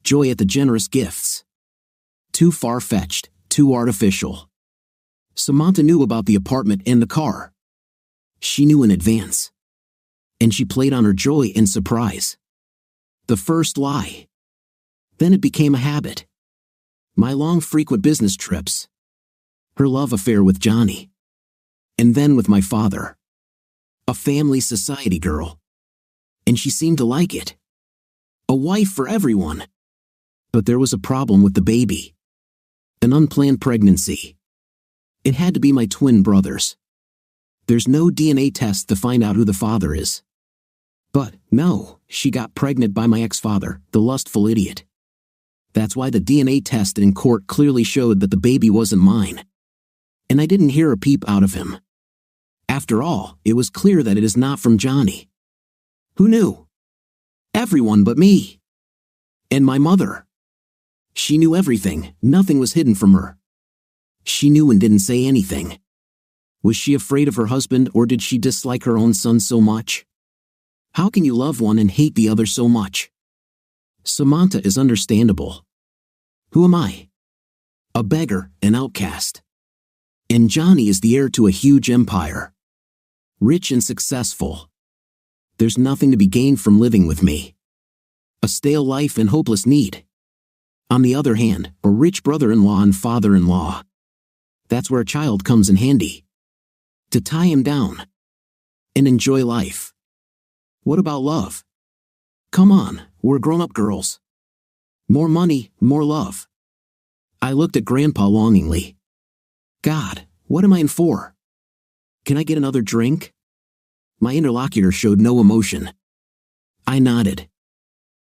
S2: Joy at the generous gifts. Too far-fetched, too artificial. Samantha knew about the apartment and the car. She knew in advance. And she played on her joy and surprise. The first lie. Then it became a habit. My long frequent business trips. Her love affair with Johnny. And then with my father. A family society girl. And she seemed to like it. A wife for everyone. But there was a problem with the baby. An unplanned pregnancy. It had to be my twin brothers. There's no DNA test to find out who the father is. But, no, she got pregnant by my ex-father, the lustful idiot. That's why the DNA test in court clearly showed that the baby wasn't mine. And I didn't hear a peep out of him. After all, it was clear that it is not from Johnny. Who knew? Everyone but me. And my mother. She knew everything, nothing was hidden from her. She knew and didn't say anything. Was she afraid of her husband, or did she dislike her own son so much? How can you love one and hate the other so much? Samantha is understandable. Who am I? A beggar, an outcast. And Johnny is the heir to a huge empire. Rich and successful. There's nothing to be gained from living with me. A stale life and hopeless need. On the other hand, a rich brother-in-law and father-in-law. That's where a child comes in handy. To tie him down. And enjoy life. What about love? Come on, we're grown-up girls. More money, more love. I looked at Grandpa longingly. God, what am I in for? Can I get another drink? My interlocutor showed no emotion. I nodded.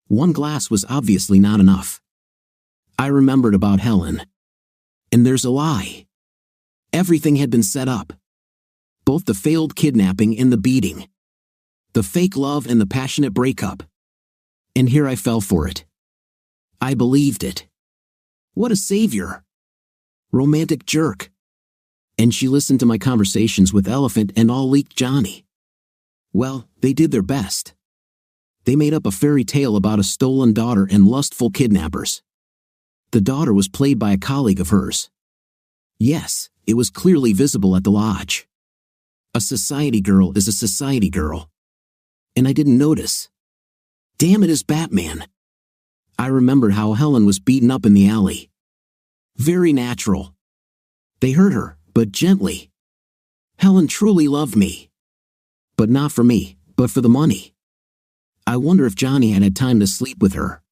S2: One glass was obviously not enough. I remembered about Helen. And there's a lie. Everything had been set up. Both the failed kidnapping and the beating. The fake love and the passionate breakup. And here I fell for it. I believed it. What a savior. Romantic jerk. And she listened to my conversations with Elephant and all leaked Johnny. Well, they did their best. They made up a fairy tale about a stolen daughter and lustful kidnappers. The daughter was played by a colleague of hers. Yes, it was clearly visible at the lodge. A society girl is a society girl. And I didn't notice. Damn it is Batman. I remembered how Helen was beaten up in the alley. Very natural. They hurt her, but gently. Helen truly loved me. But not for me, but for the money. I wonder if Johnny had time to sleep with her.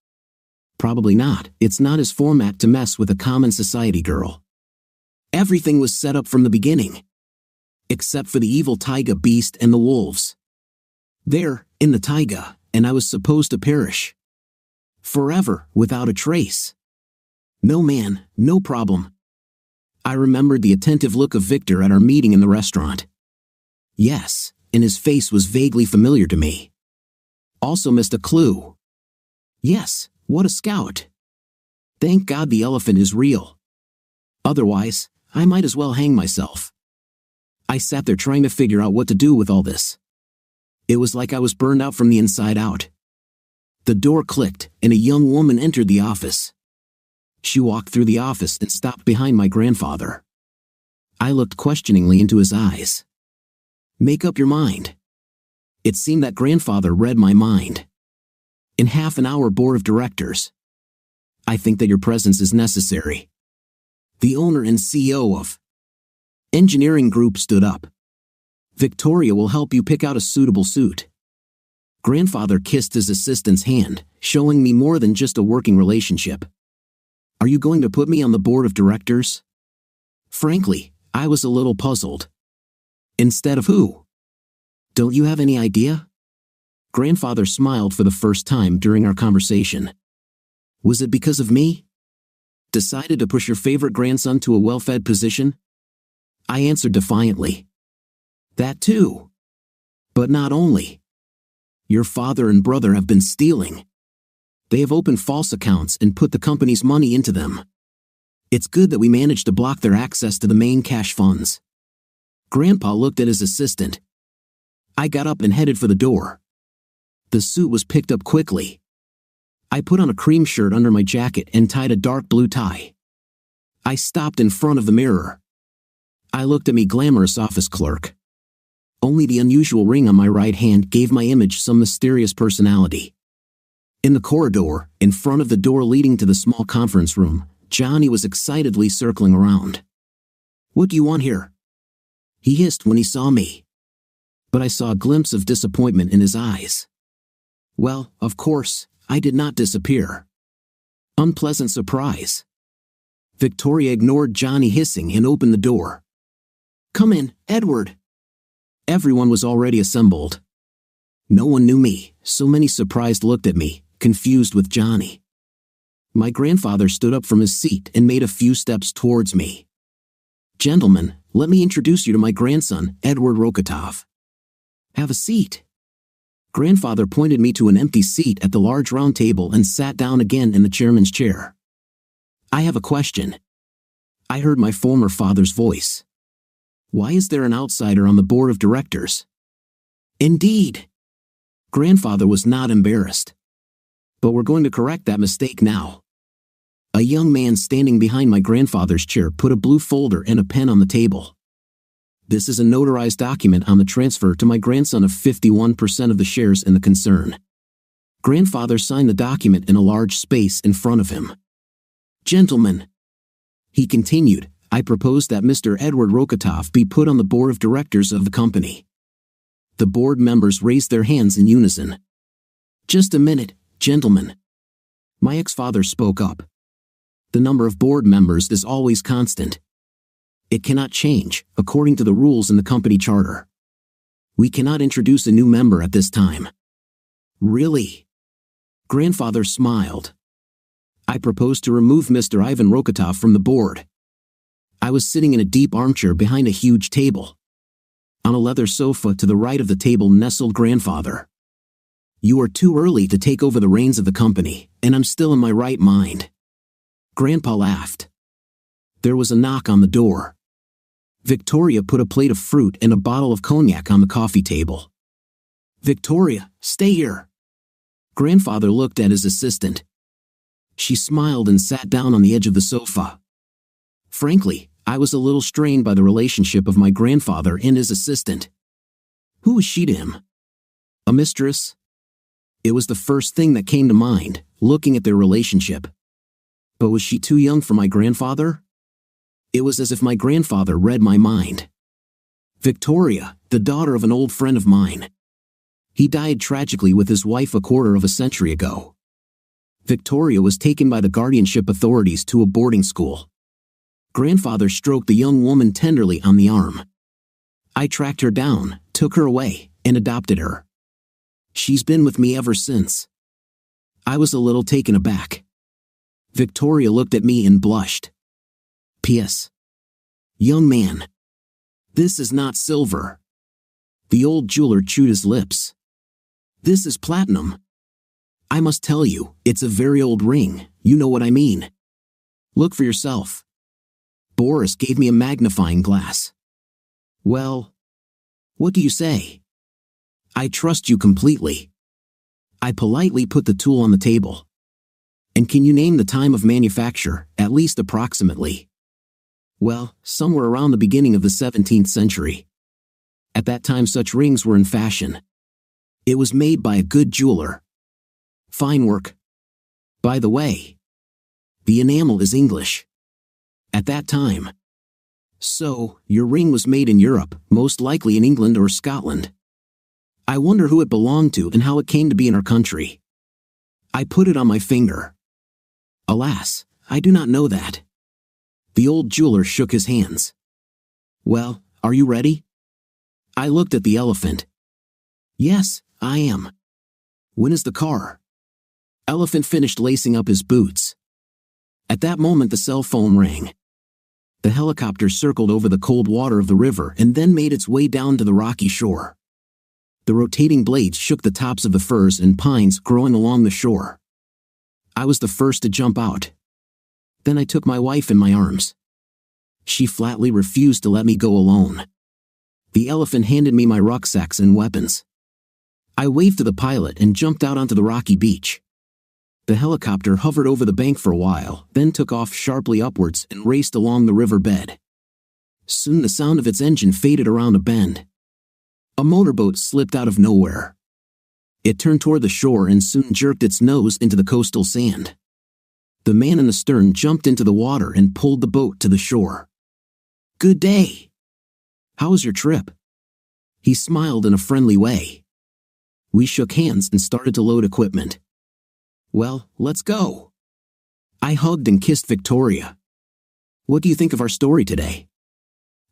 S2: Probably not. It's not his format to mess with a common society girl. Everything was set up from the beginning. Except for the evil taiga beast and the wolves. There, in the taiga, and I was supposed to perish. Forever, without a trace. No man, no problem. I remembered the attentive look of Victor at our meeting in the restaurant. Yes, and his face was vaguely familiar to me. Also missed a clue. Yes, what a scout. Thank God the elephant is real. Otherwise, I might as well hang myself. I sat there trying to figure out what to do with all this. It was like I was burned out from the inside out. The door clicked, and a young woman entered the office. She walked through the office and stopped behind my grandfather. I looked questioningly into his eyes. Make up your mind. It seemed that grandfather read my mind. In half an hour, board of directors. I think that your presence is necessary. The owner and CEO of Engineering Group stood up. Victoria will help you pick out a suitable suit. Grandfather kissed his assistant's hand, showing me more than just a working relationship. Are you going to put me on the board of directors? Frankly, I was a little puzzled. Instead of who? Don't you have any idea? Grandfather smiled for the first time during our conversation. Was it because of me? Decided to push your favorite grandson to a well-fed position? I answered defiantly. That too. But not only. Your father and brother have been stealing. They have opened false accounts and put the company's money into them. It's good that we managed to block their access to the main cash funds. Grandpa looked at his assistant. I got up and headed for the door. The suit was picked up quickly. I put on a cream shirt under my jacket and tied a dark blue tie. I stopped in front of the mirror. I looked at me glamorous office clerk. Only the unusual ring on my right hand gave my image some mysterious personality. In the corridor, in front of the door leading to the small conference room, Johnny was excitedly circling around. What do you want here? He hissed when he saw me. But I saw a glimpse of disappointment in his eyes. Well, of course, I did not disappear. Unpleasant surprise. Victoria ignored Johnny hissing and opened the door. Come in, Edward. Everyone was already assembled. No one knew me, so many surprised looked at me, confused with Johnny. My grandfather stood up from his seat and made a few steps towards me. Gentlemen, let me introduce you to my grandson, Edward Rokotov. Have a seat. Grandfather pointed me to an empty seat at the large round table and sat down again in the chairman's chair. I have a question. I heard my former father's voice. Why is there an outsider on the board of directors? Indeed. Grandfather was not embarrassed. But we're going to correct that mistake now. A young man standing behind my grandfather's chair put a blue folder and a pen on the table. This is a notarized document on the transfer to my grandson of 51% of the shares in the concern. Grandfather signed the document in a large space in front of him. Gentlemen, he continued, I propose that Mr. Edward Rokotov be put on the board of directors of the company. The board members raised their hands in unison. Just a minute, gentlemen. My ex-father spoke up. The number of board members is always constant. It cannot change, according to the rules in the company charter. We cannot introduce a new member at this time. Really? Grandfather smiled. I propose to remove Mr. Ivan Rokotov from the board. I was sitting in a deep armchair behind a huge table. On a leather sofa to the right of the table nestled grandfather. You are too early to take over the reins of the company, and I'm still in my right mind. Grandpa laughed. There was a knock on the door. Victoria put a plate of fruit and a bottle of cognac on the coffee table. Victoria, stay here. Grandfather looked at his assistant. She smiled and sat down on the edge of the sofa. Frankly, I was a little strained by the relationship of my grandfather and his assistant. Who was she to him? A mistress? It was the first thing that came to mind, looking at their relationship. But was she too young for my grandfather? It was as if my grandfather read my mind. Victoria, the daughter of an old friend of mine. He died tragically with his wife a quarter of a century ago. Victoria was taken by the guardianship authorities to a boarding school. Grandfather stroked the young woman tenderly on the arm. I tracked her down, took her away, and adopted her. She's been with me ever since. I was a little taken aback. Victoria looked at me and blushed. P.S. Young man. This is not silver. The old jeweler chewed his lips. This is platinum. I must tell you, it's a very old ring, you know what I mean. Look for yourself. Boris gave me a magnifying glass. Well, what do you say? I trust you completely. I politely put the tool on the table. And can you name the time of manufacture, at least approximately? Well, somewhere around the beginning of the 17th century. At that time such rings were in fashion. It was made by a good jeweler. Fine work. By the way, the enamel is English. At that time. So, your ring was made in Europe, most likely in England or Scotland. I wonder who it belonged to and how it came to be in our country. I put it on my finger. Alas, I do not know that. The old jeweler shook his hands. Well, are you ready? I looked at the elephant. Yes, I am. When is the car? Elephant finished lacing up his boots. At that moment the cell phone rang. The helicopter circled over the cold water of the river and then made its way down to the rocky shore. The rotating blades shook the tops of the firs and pines growing along the shore. I was the first to jump out. Then I took my wife in my arms. She flatly refused to let me go alone. The elephant handed me my rucksacks and weapons. I waved to the pilot and jumped out onto the rocky beach. The helicopter hovered over the bank for a while, then took off sharply upwards and raced along the river bed. Soon the sound of its engine faded around a bend. A motorboat slipped out of nowhere. It turned toward the shore and soon jerked its nose into the coastal sand. The man in the stern jumped into the water and pulled the boat to the shore. Good day. How was your trip? He smiled in a friendly way. We shook hands and started to load equipment. Well, let's go. I hugged and kissed Victoria. What do you think of our story today?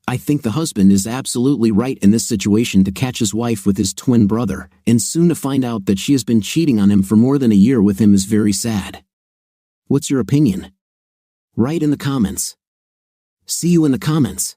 S2: I think the husband is absolutely right in this situation to catch his wife with his twin brother, and soon to find out that she has been cheating on him for more than a year with him is very sad. What's your opinion? Write in the comments. See you in the comments.